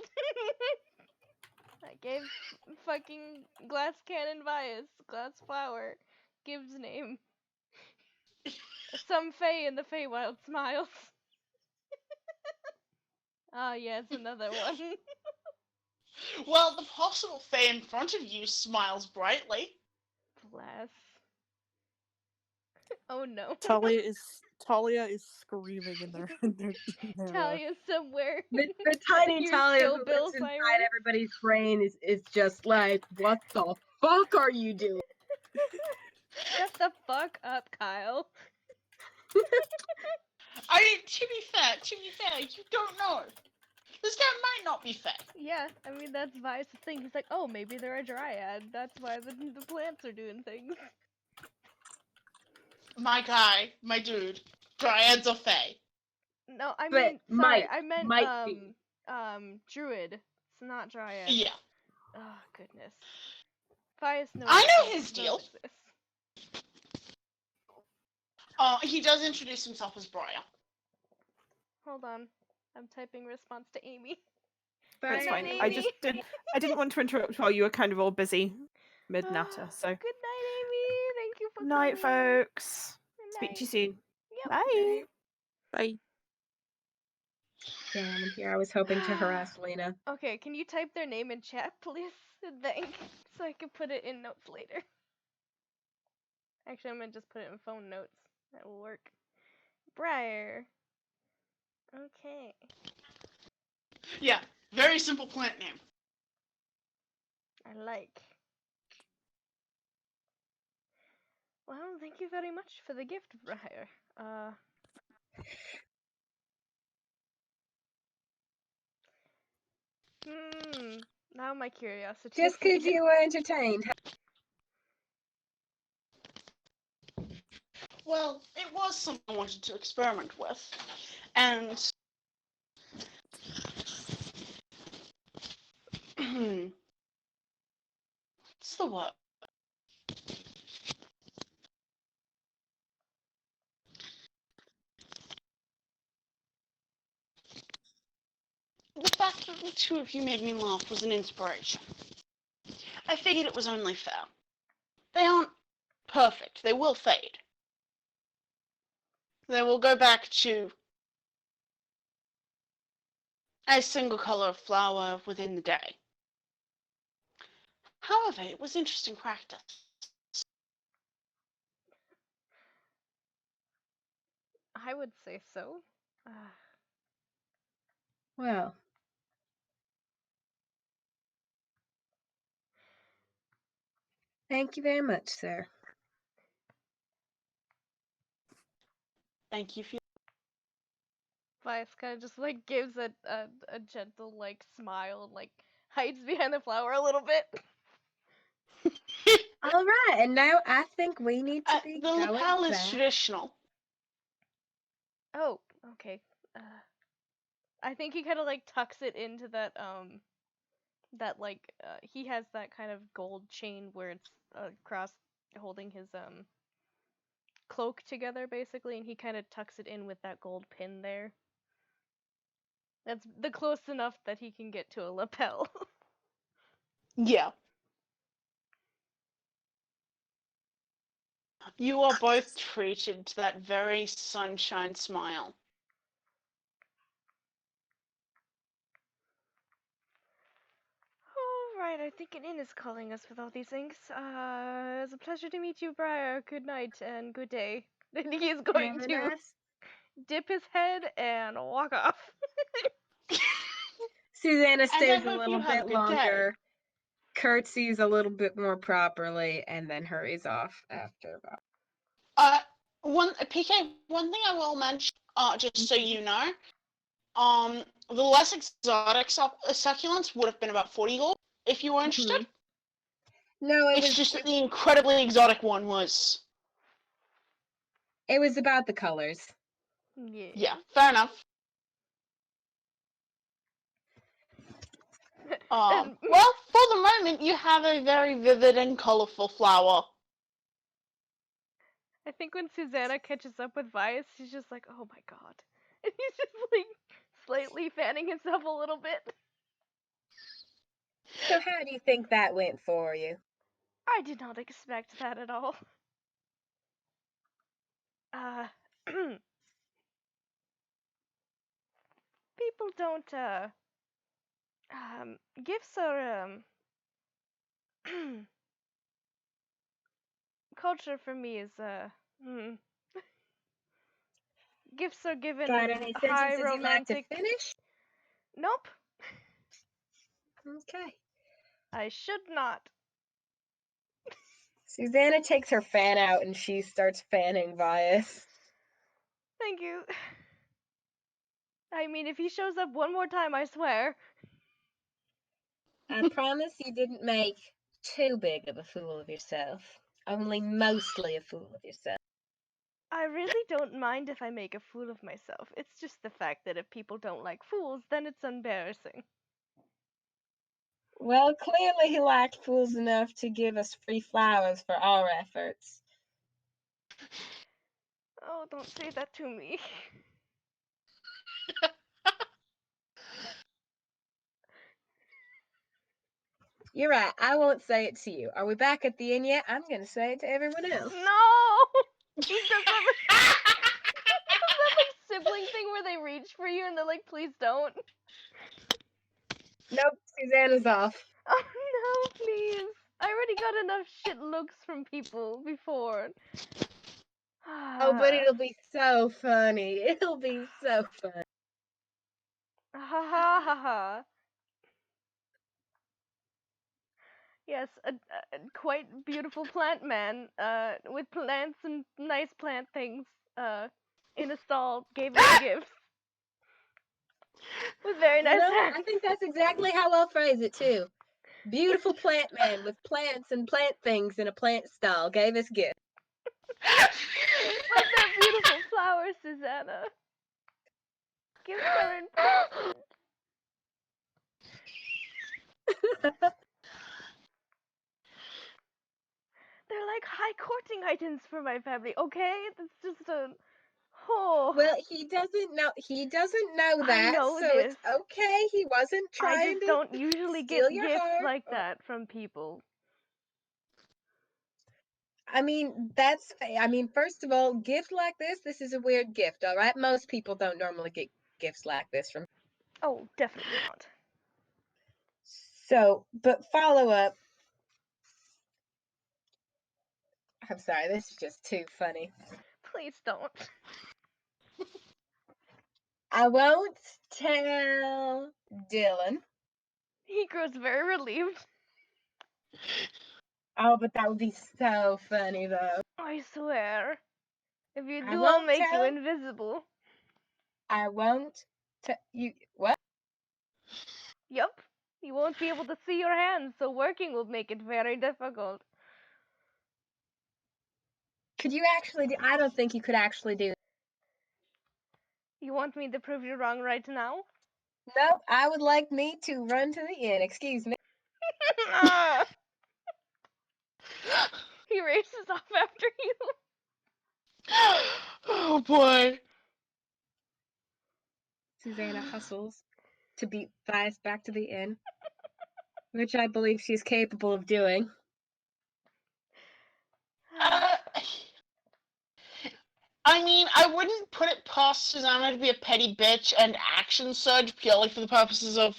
I gave fucking glass cannon Vias, glass flower, Gibbs name. Some Fae in the Feywild smiles. Ah, yes, another one. well, the possible Fae in front of you smiles brightly. Bless. Oh no. Talia is screaming in their Talia's somewhere. The tiny You're Talia still who Bill lives inside Cyrus. everybody's brain is just like, what the fuck are you doing? Shut the fuck up, Kyle. I mean, to be fair, you don't know. This guy might not be Fae. Yeah, I mean that's Vi's thing. He's like, oh, maybe they're a dryad. That's why the plants are doing things. My guy, my dude, dryads are Fae. No, I But mean, sorry, might- I meant might be. druid. It's not dryad. Yeah. Oh goodness. Vias knows. I know those- his those deal. exist. He does introduce himself as Briar. Hold on, I'm typing response to Amy. That's Good fine. night, I Amy. just didn't want to interrupt while you were kind of all busy mid natter. So Good night, Amy. Thank you for night, coming. folks. Good Speak to you night. soon. Yep. Bye. Bye. Damn, and here I was hoping to harass Lena. Okay, can you type their name in chat, please? Thanks. So I can put it in notes later. Actually, I'm gonna just put it in phone notes. That will work. Briar. Okay. Yeah, very simple plant name. I like. Well, thank you very much for the gift, Briar. Now my curiosity. Just is 'cause you were entertained. Well, it was something I wanted to experiment with, and what's the word? The fact that the two of you made me laugh was an inspiration. I figured it was only fair. They aren't perfect. They will fade. They will go back to a single color of flower within the day. However, it was interesting practice. I would say so. Well, thank you very much, sir. Thank you for Vias kind of just like gives a gentle like smile and like hides behind the flower a little bit. All right, and now I think we need to be the going lapel is back. traditional. Oh, okay. I think he kind of like tucks it into that he has that kind of gold chain where it's across holding his cloak together basically, and he kind of tucks it in with that gold pin there. That's the close enough that he can get to a lapel. Yeah. You are both treated to that very sunshine smile. Right, I think an inn is calling us with all these things. It's a pleasure to meet you, Briar. Good night and good day. And he's going Have a to nice- dip his head and walk off. Susanna I stays a hope little you have a bit good day. longer, curtsies a little bit more properly, and then hurries off after about. One thing I will mention, just so you know, the less exotic succulents would have been about 40 gold if you were interested. No, It's just that the incredibly exotic one was. it was about the colors. Yeah, fair enough. And- Well, for the moment, you have a very vivid and colorful flower. I think when Susanna catches up with Vias, she's just like, oh my god. And he's just like slightly fanning himself a little bit. So how do you think that went for you? I did not expect that at all. People don't, gifts are, culture for me is, gifts are given Got with any high sentences you'd like romantic. to finish? Nope, Okay. I should not. Susanna takes her fan out and she starts fanning Vias. Thank you. I mean, if he shows up one more time, I swear. I promise you didn't make too big of a fool of yourself. Only mostly a fool of yourself. I really don't mind if I make a fool of myself. It's just the fact that if people don't like fools, then it's embarrassing. Well, clearly he liked fools enough to give us free flowers for our efforts. Oh, don't say that to me. You're right, I won't say it to you. Are we back at the inn yet? I'm gonna say it to everyone else. No! He does that like sibling thing where they reach for you and they're like, please don't. Nope, Susanna's off. Oh no, please. I already got enough shit looks from people before. Oh, but it'll be so funny. It'll be so fun. Ha ha ha ha. Yes, a quite beautiful plant man, with plants and nice plant things, in a stall, gave us gifts. With very nice hats. I think that's exactly how I'll phrase it too. Beautiful plant man with plants and plant things in a plant stall gave us gifts. But they're beautiful flowers, Susanna. Gifts are important. They're like high courting items for my family, okay? That's just a... Oh. Well, he doesn't know that, know so this. it's okay. He wasn't I trying just to don't usually steal get your gifts heart. like that from people. I mean, first of all, gift like this is a weird gift, all right? Most people don't normally get gifts like this from. Oh, definitely not. So, but follow up. I'm sorry, this is just too funny. Please don't. I won't tell Dylan. He grows very relieved. Oh, but that would be so funny, though. I swear. If you I do, I'll won't make tell- you invisible. I won't tell you. What? Yup. You won't be able to see your hands, so working will make it very difficult. Could you actually do? I don't think you could actually do. You want me to prove you wrong right now? Nope, I would like me to run to the inn. Excuse me. Ah! He races off after you. Oh boy. Susanna hustles to beat Vias back to the inn, which I believe she's capable of doing. I mean, I wouldn't put it past Susanna to be a petty bitch and action surge purely for the purposes of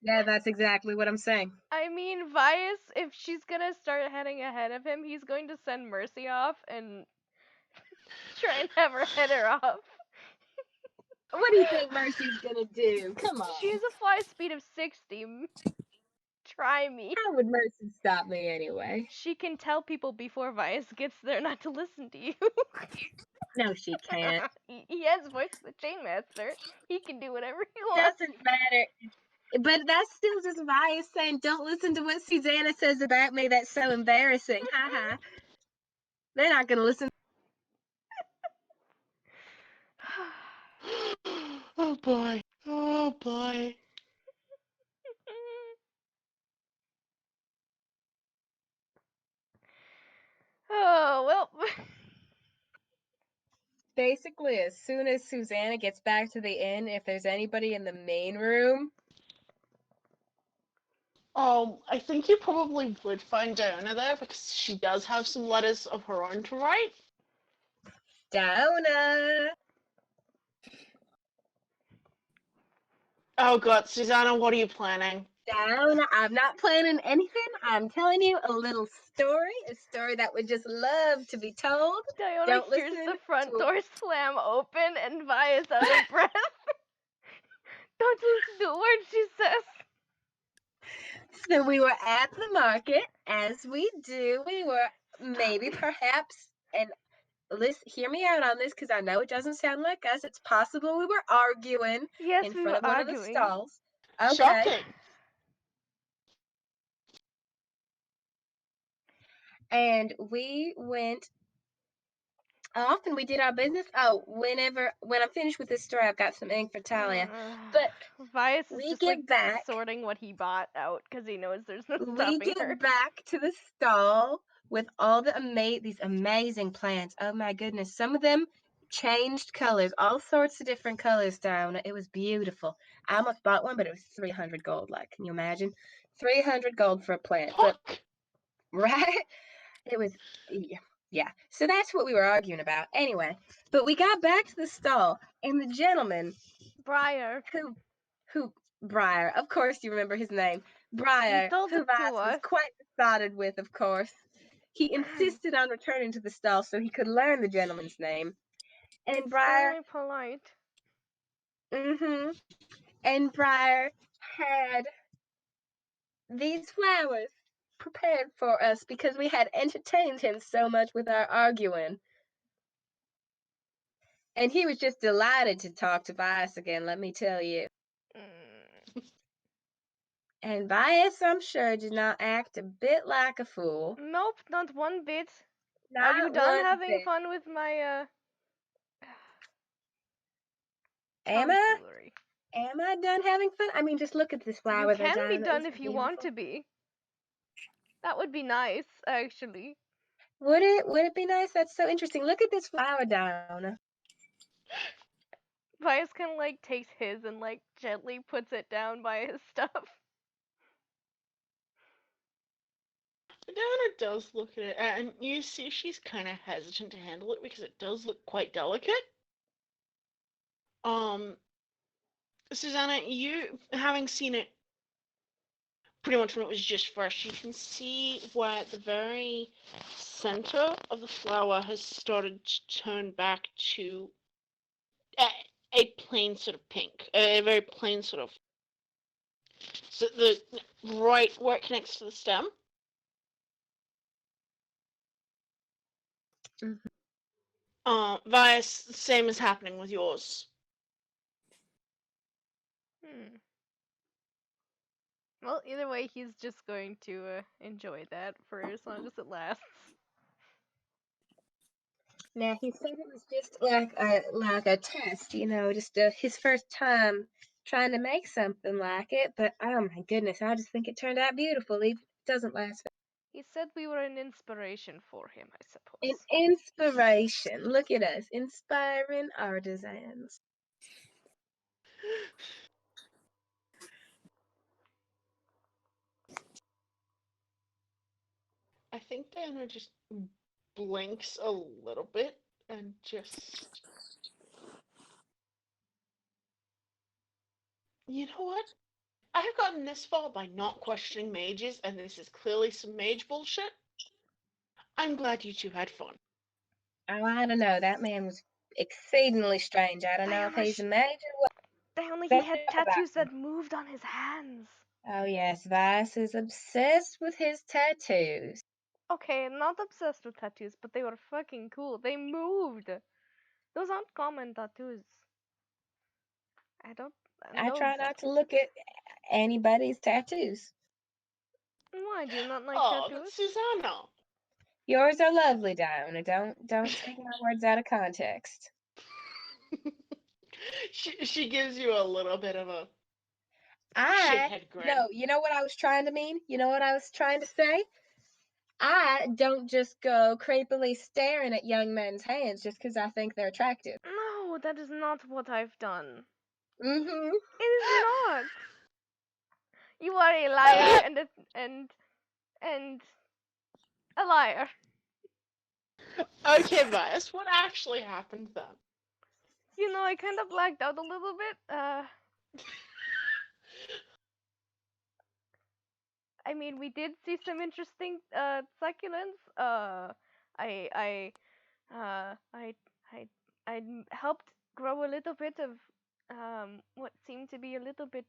Yeah, that's exactly what I'm saying. I mean, Vias, if she's gonna start heading ahead of him, he's going to send Mercy off and try and have her head her off. What do you think Mercy's gonna do? Come on. She has a fly speed of 60. Try me. How would Mercy stop me anyway? She can tell people before Vias gets there not to listen to you. No, she can't. He has voice of the Chainmaster. He can do whatever he wants. Doesn't matter. But that's still just Vias saying, don't listen to what Susanna says about me. That's so embarrassing. Haha. They're not gonna listen. Oh boy. Oh boy. Oh, well. Basically, as soon as Susanna gets back to the inn, if there's anybody in the main room, Oh, I think you probably would find Diona there because she does have some letters of her own to write. Donna. Oh god, Susanna, what are you planning? Donna, I'm not planning anything. I'm telling you a little story, a story that would just love to be told. Diona Don't hears listen the front to- door slam open and Via's out of breath. Don't listen to a word she says. So we were at the market, as we do. We were maybe, perhaps, and hear me out on this because I know it doesn't sound like us. It's possible we were arguing Yes, in we front were of one of the arguing. stalls. Okay. Shocking. And we went off and we did our business. Oh, when I'm finished with this story, I've got some ink for Talia. But Vias is we just get like back. sorting what he bought out because he knows there's no We stopping get her. back to the stall with all these amazing plants. Oh my goodness. Some of them changed colors, all sorts of different colors down. It was beautiful. I almost bought one, but it was 300 gold. Like, can you imagine? 300 gold for a plant. But, Fuck. right? It was, yeah. So that's what we were arguing about. Anyway, but we got back to the stall, and the gentleman Briar. who Briar, of course you remember his name. Briar, told who it to Vice was us. quite besotted with, of course. He insisted on returning to the stall so he could learn the gentleman's name. And It's Briar, only polite. and Briar had these flowers prepared for us because we had entertained him so much with our arguing. And he was just delighted to talk to Bias again, let me tell you. And Bias, I'm sure, did not act a bit like a fool. Nope, not one bit. Not Are you done one having bit. fun with my Am I? tomfoolery? Am I done having fun? I mean, just look at this flower. You can be Diana. done Isn't if it you want beautiful? to be. That would be nice, actually. Would it? Would it be nice? That's so interesting. Look at this flower, Diana. Vias kind of like takes his and like gently puts it down by his stuff. Diana does look at it, and you see she's kind of hesitant to handle it because it does look quite delicate. Susanna, you having seen it pretty much when it was just fresh, you can see where the very center of the flower has started to turn back to a plain sort of pink, a very plain sort of. So the right where it connects to the stem. Vias, same is happening with yours. Well, either way, he's just going to enjoy that for as long as it lasts. Now he said it was just like a test, you know, just his first time trying to make something like it. But oh my goodness, I just think it turned out beautiful. It doesn't last. He said we were an inspiration for him, I suppose. An inspiration. Look at us, inspiring artisans. I think Diana just blinks a little bit and just. You know what? I have gotten this far by not questioning mages, and this is clearly some mage bullshit. I'm glad you two had fun. Oh, I don't know. That man was exceedingly strange. I don't know if he's a mage or what. Diona, They he had know about tattoos him. that moved on his hands. Oh yes, Vice is obsessed with his tattoos. Okay, I'm not obsessed with tattoos, but they were fucking cool. They moved. Those aren't common tattoos. I don't I know try that. not to look at anybody's tattoos. Why do you not like Oh, but tattoos? Susanna. Yours are lovely, Diana. Don't take my words out of context. she gives you a little bit of a I shithead grin. no, you know what I was trying to mean? You know what I was trying to say? I don't just go creepily staring at young men's hands just because I think they're attractive. No, that is not what I've done. Mm-hmm. It is not. You are a liar and a liar. Okay, Bias, what actually happened then? You know, I kind of blacked out a little bit. I mean, we did see some interesting succulents. I I uh I I helped grow a little bit of what seemed to be a little bit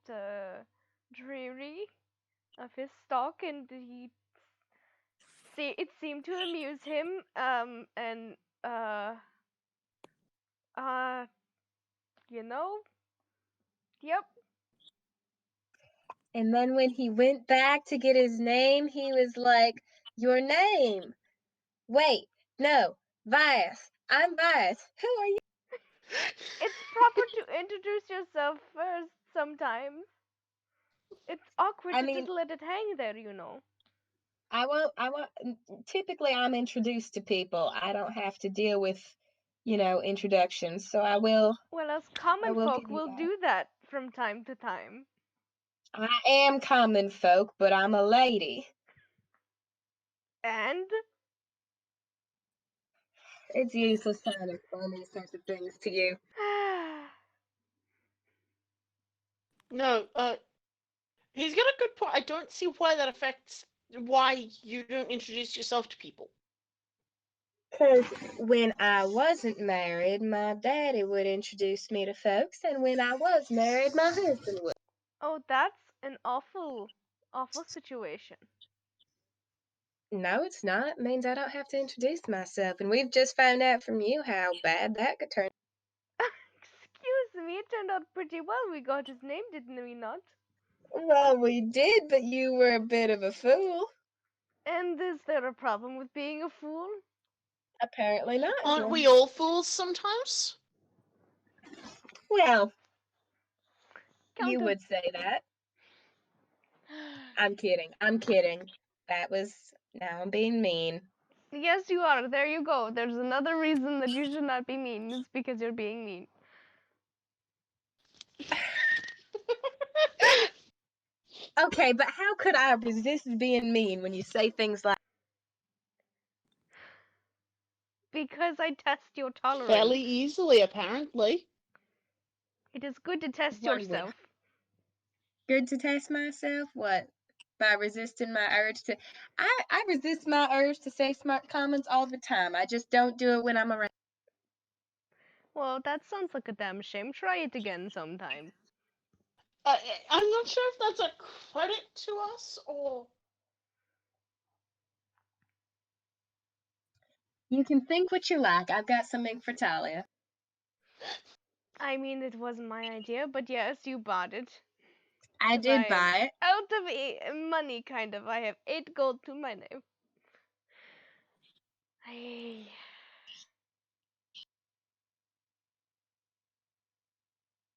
dreary of his stock, and it seemed to amuse him. And uh you know, yep. And then when he went back to get his name, he was like, "Your name? Wait, no, Vias. I'm Vias. Who are you?" It's proper to introduce yourself first sometimes. It's awkward I to mean, just let it hang there, you know. I won't. Typically, I'm introduced to people. I don't have to deal with, introductions. So I will. Well, us I common will folk give you will that. do that from time to time. I am common folk, but I'm a lady. And It's useless trying to explain these sorts of things to you. No, he's got a good point. I don't see why that affects why you don't introduce yourself to people. Because when I wasn't married, my daddy would introduce me to folks, and when I was married, my husband would. oh, that's an awful, awful situation. No, it's not. It means I don't have to introduce myself, and we've just found out from you how bad that could turn. Excuse me, it turned out pretty well. We got his name, didn't we not? Well, we did, but you were a bit of a fool. And is there a problem with being a fool? Apparently not. Aren't we all fools sometimes? Well, you Counted. would say that. I'm kidding. I'm kidding. That was. Now I'm being mean. Yes, you are. There you go. There's another reason that you should not be mean. It's because you're being mean. Okay, but how could I resist being mean when you say things like. Because I test your tolerance. Fairly easily, apparently. It is good to test One would. yourself. Good to test myself? What? By resisting my urge to. I resist my urge to say smart comments all the time. I just don't do it when I'm around. Well, that sounds like a damn shame. Try it again sometime. I'm not sure if that's a credit to us or. You can think what you like. I've got something for Talia. I mean, it wasn't my idea, but yes, you bought it. I 'Cause did I am buy it. Out of money, kind of. I have 8 gold to my name. Ay.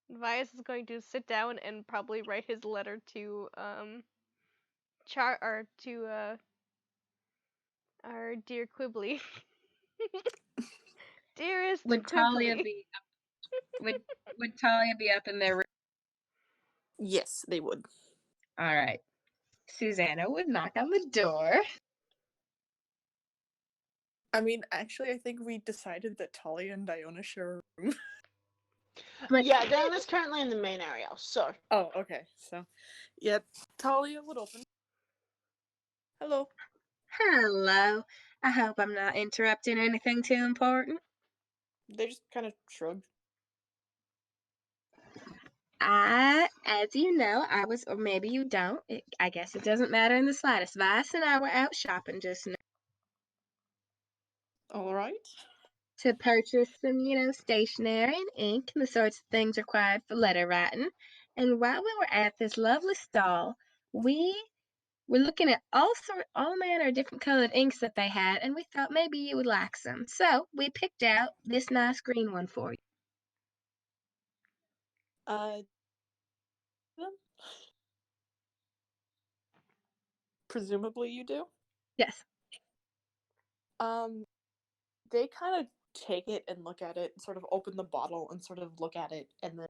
Vias is going to sit down and probably write his letter to our dear Quibbly. Dearest Would Talia Quibbly. be would Talia be up in their room? Yes, they would. All right. Susanna would knock on the door. I mean, actually, I think we decided that Talia and Diona share a room. But Yeah, Dan is currently in the main area, so. Oh, okay. So, yeah, Talia would open. Hello. hello. I hope I'm not interrupting anything too important. They just kind of shrugged. As you know, I was, or maybe you don't. I guess it doesn't matter in the slightest. Vice and I were out shopping just now All right. to purchase some, stationery and ink and the sorts of things required for letter writing. And while we were at this lovely stall, we were looking at all manner of different colored inks that they had, and we thought maybe you would like some. So we picked out this nice green one for you. Them? Presumably you do. Yes. They kind of take it and look at it, and sort of open the bottle and sort of look at it, and then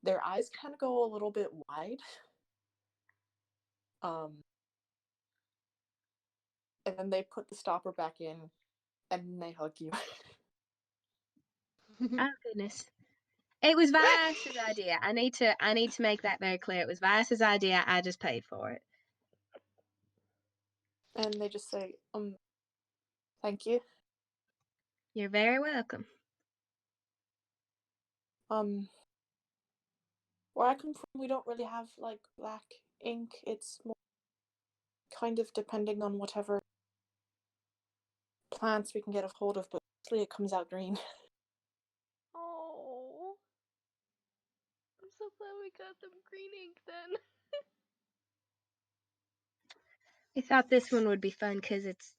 their eyes kind of go a little bit wide. And then they put the stopper back in, and they hug you. Oh goodness. It was Vice's idea. I need to make that very clear. It was Vice's idea. I just paid for it. And they just say, thank you. You're very welcome. Where I come from, we don't really have, like, black ink. It's more kind of depending on whatever plants we can get a hold of, but mostly it comes out green. Oh. I'm so glad we got them green ink then. I thought this one would be fun because it's,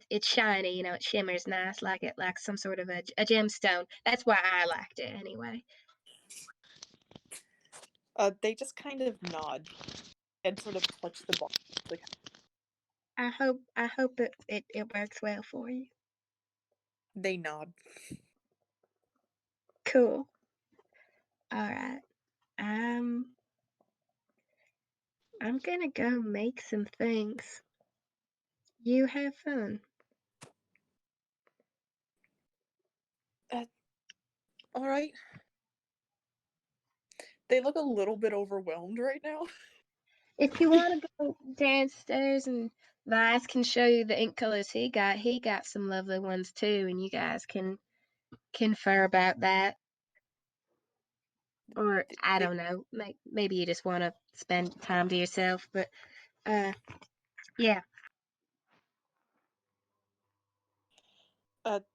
it's shiny, it shimmers nice like some sort of a gemstone. That's why I liked it anyway. They just kind of nod and sort of touch the ball. Like, I hope it works well for you. they nod. Cool. All right. I'm gonna go make some things. You have fun. All right. They look a little bit overwhelmed right now. If you want to go downstairs and Vice can show you the ink colors he got some lovely ones too, and you guys can confer about that. Or I don't know, maybe you just want to spend time to yourself, but yeah.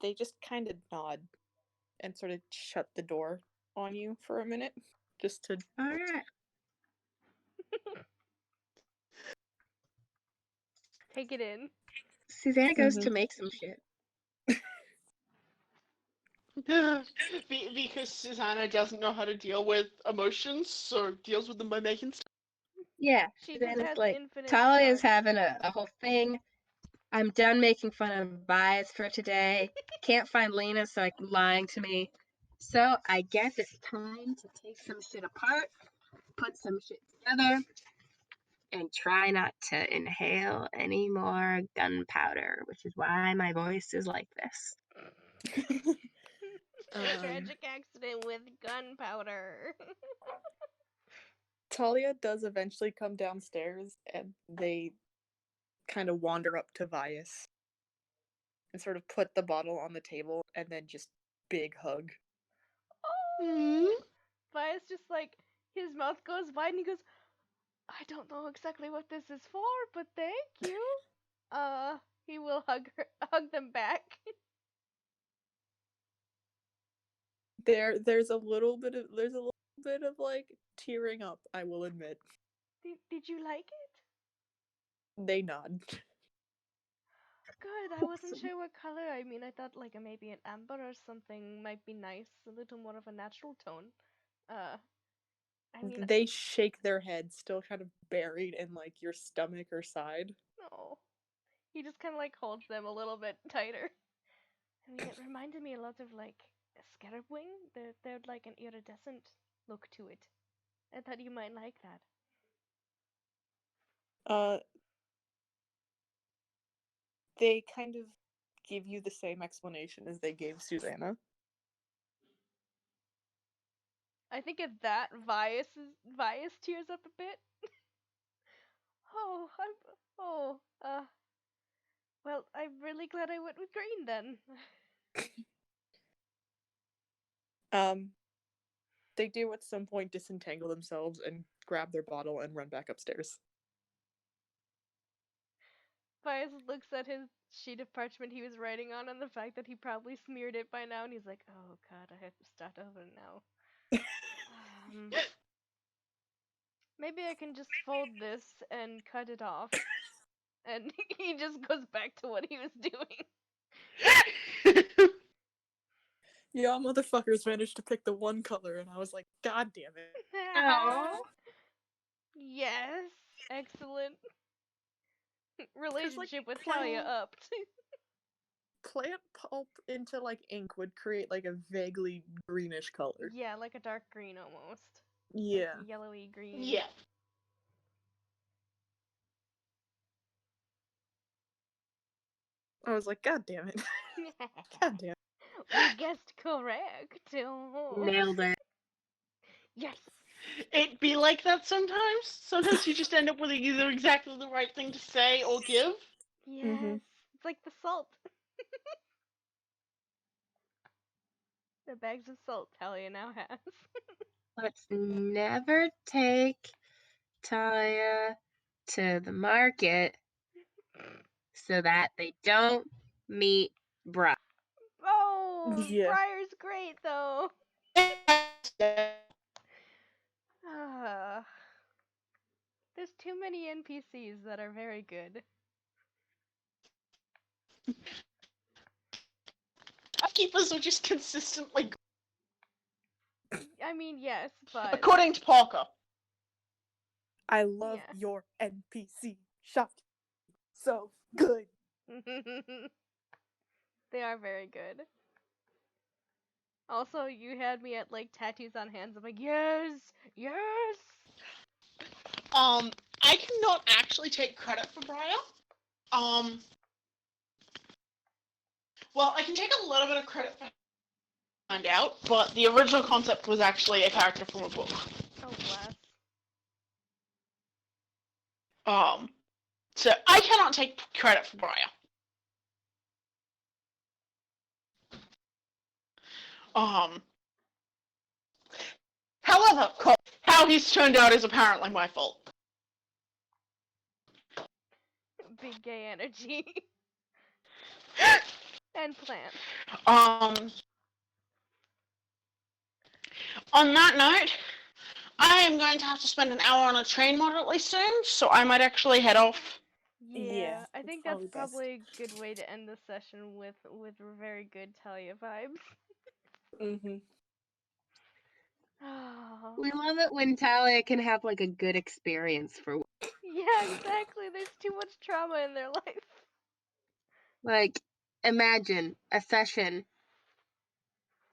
They just kind of nod and sort of shut the door on you for a minute, just to. All right. Take it in. Susanna goes to make some shit. Because Susanna doesn't know how to deal with emotions, so deals with them by making stuff. Yeah, She just Susanna's has like, infinite Talia's spark. having a whole thing. I'm done making fun of Bias for today. Can't find Lena, so like lying to me. So I guess it's time to take some shit apart, put some shit together, and try not to inhale any more gunpowder, which is why my voice is like this. Tragic accident with gunpowder. Talia does eventually come downstairs, and they kind of wander up to Vias and sort of put the bottle on the table, and then just big hug. Oh. Vias just like his mouth goes wide and he goes, I don't know exactly what this is for, but thank you. He will hug them back. There's a little bit of like tearing up, I will admit. Did you like it? They nod. Good. I wasn't sure what color. I mean, I thought like maybe an amber or something might be nice, a little more of a natural tone. I mean, They shake their heads, still kind of buried in like your stomach or side. no. He just kind of like holds them a little bit tighter. I mean, it reminded me a lot of like a scarab wing. They're like an iridescent look to it. I thought you might like that. They kind of give you the same explanation as they gave Susanna. I think at that, Vias tears up a bit. Well, I'm really glad I went with green then. They do at some point disentangle themselves and grab their bottle and run back upstairs. Vias looks at his sheet of parchment he was writing on and the fact that he probably smeared it by now, and he's like, oh god, I have to start over now. Maybe I can just fold this and cut it off. And he just goes back to what he was doing. Y'all motherfuckers managed to pick the one color, and I was like, God damn it. Oh. Yes, excellent. Relationship with plant- Talia upped. Plant pulp into like ink would create like a vaguely greenish color. Yeah, like a dark green almost. Yeah. Like yellowy green. Yeah. I was like, God damn it. God damn it. We guessed correct. Oh. Nailed it. Yes. It be like that sometimes. Sometimes you just end up with either exactly the right thing to say or give. Yes. It's like the salt. The bags of salt Talia now has. Let's never take Talia to the market so that they don't meet Brock. Oh, Yeah. Briar's great though. There's too many NPCs that are very good. Shopkeepers are just consistently, I mean, yes, but according to Parker. I love Yeah. your NPC shop. So good. they are very good. Also, you had me at like tattoos on hands. I'm like, yes, yes. I cannot actually take credit for Briar. Well, I can take a little bit of credit for Find Out, but the original concept was actually a character from a book. Oh bless. So I cannot take credit for Briar. However, how he's turned out is apparently my fault. Big gay energy. And plant. On that note, I am going to have to spend an hour on a train moderately soon, so I might actually head off. Yeah, I it's think that's best. probably a good way to end the session with very good Talia vibes. We love it when Talia can have like a good experience for Yeah, exactly. There's too much trauma in their life. like imagine a session.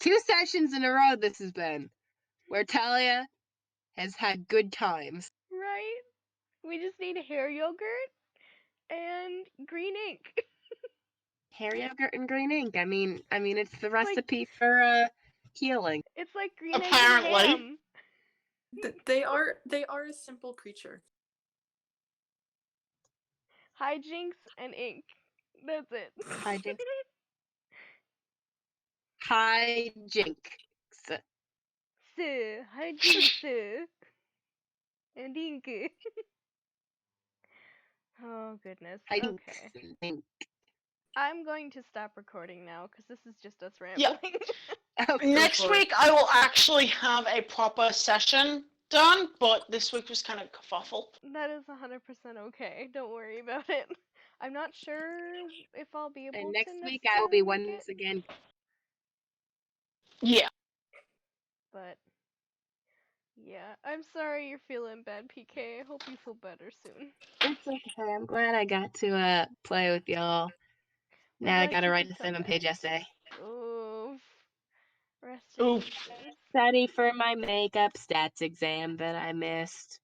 2 sessions in a row this has been where Talia has had good times. Right? We just need hair yogurt and green ink. Hair yogurt and green ink. I mean it's the recipe for healing. It's like green Apparently. ink and ham. They are a simple creature. Hijinks and ink. That's it. Hijinks. Hijinks. Hijinks. And ink. Oh goodness. Hijinks Okay. and ink. I'm going to stop recording now because this is just us Yeah. rambling. Okay. Next week, I will actually have a proper session done, but this week was kind of kerfuffle. That is 100% okay. Don't worry about it. I'm not sure if I'll be able And to next week I will be necessarily make once again. Yeah. But yeah, I'm sorry you're feeling bad, PK. I hope you feel better soon. It's okay. I'm glad I got to play with y'all. Now I glad gotta you write could a come 7-page essay. Oof. Rest in Oof. peace. Study for my makeup stats exam that I missed.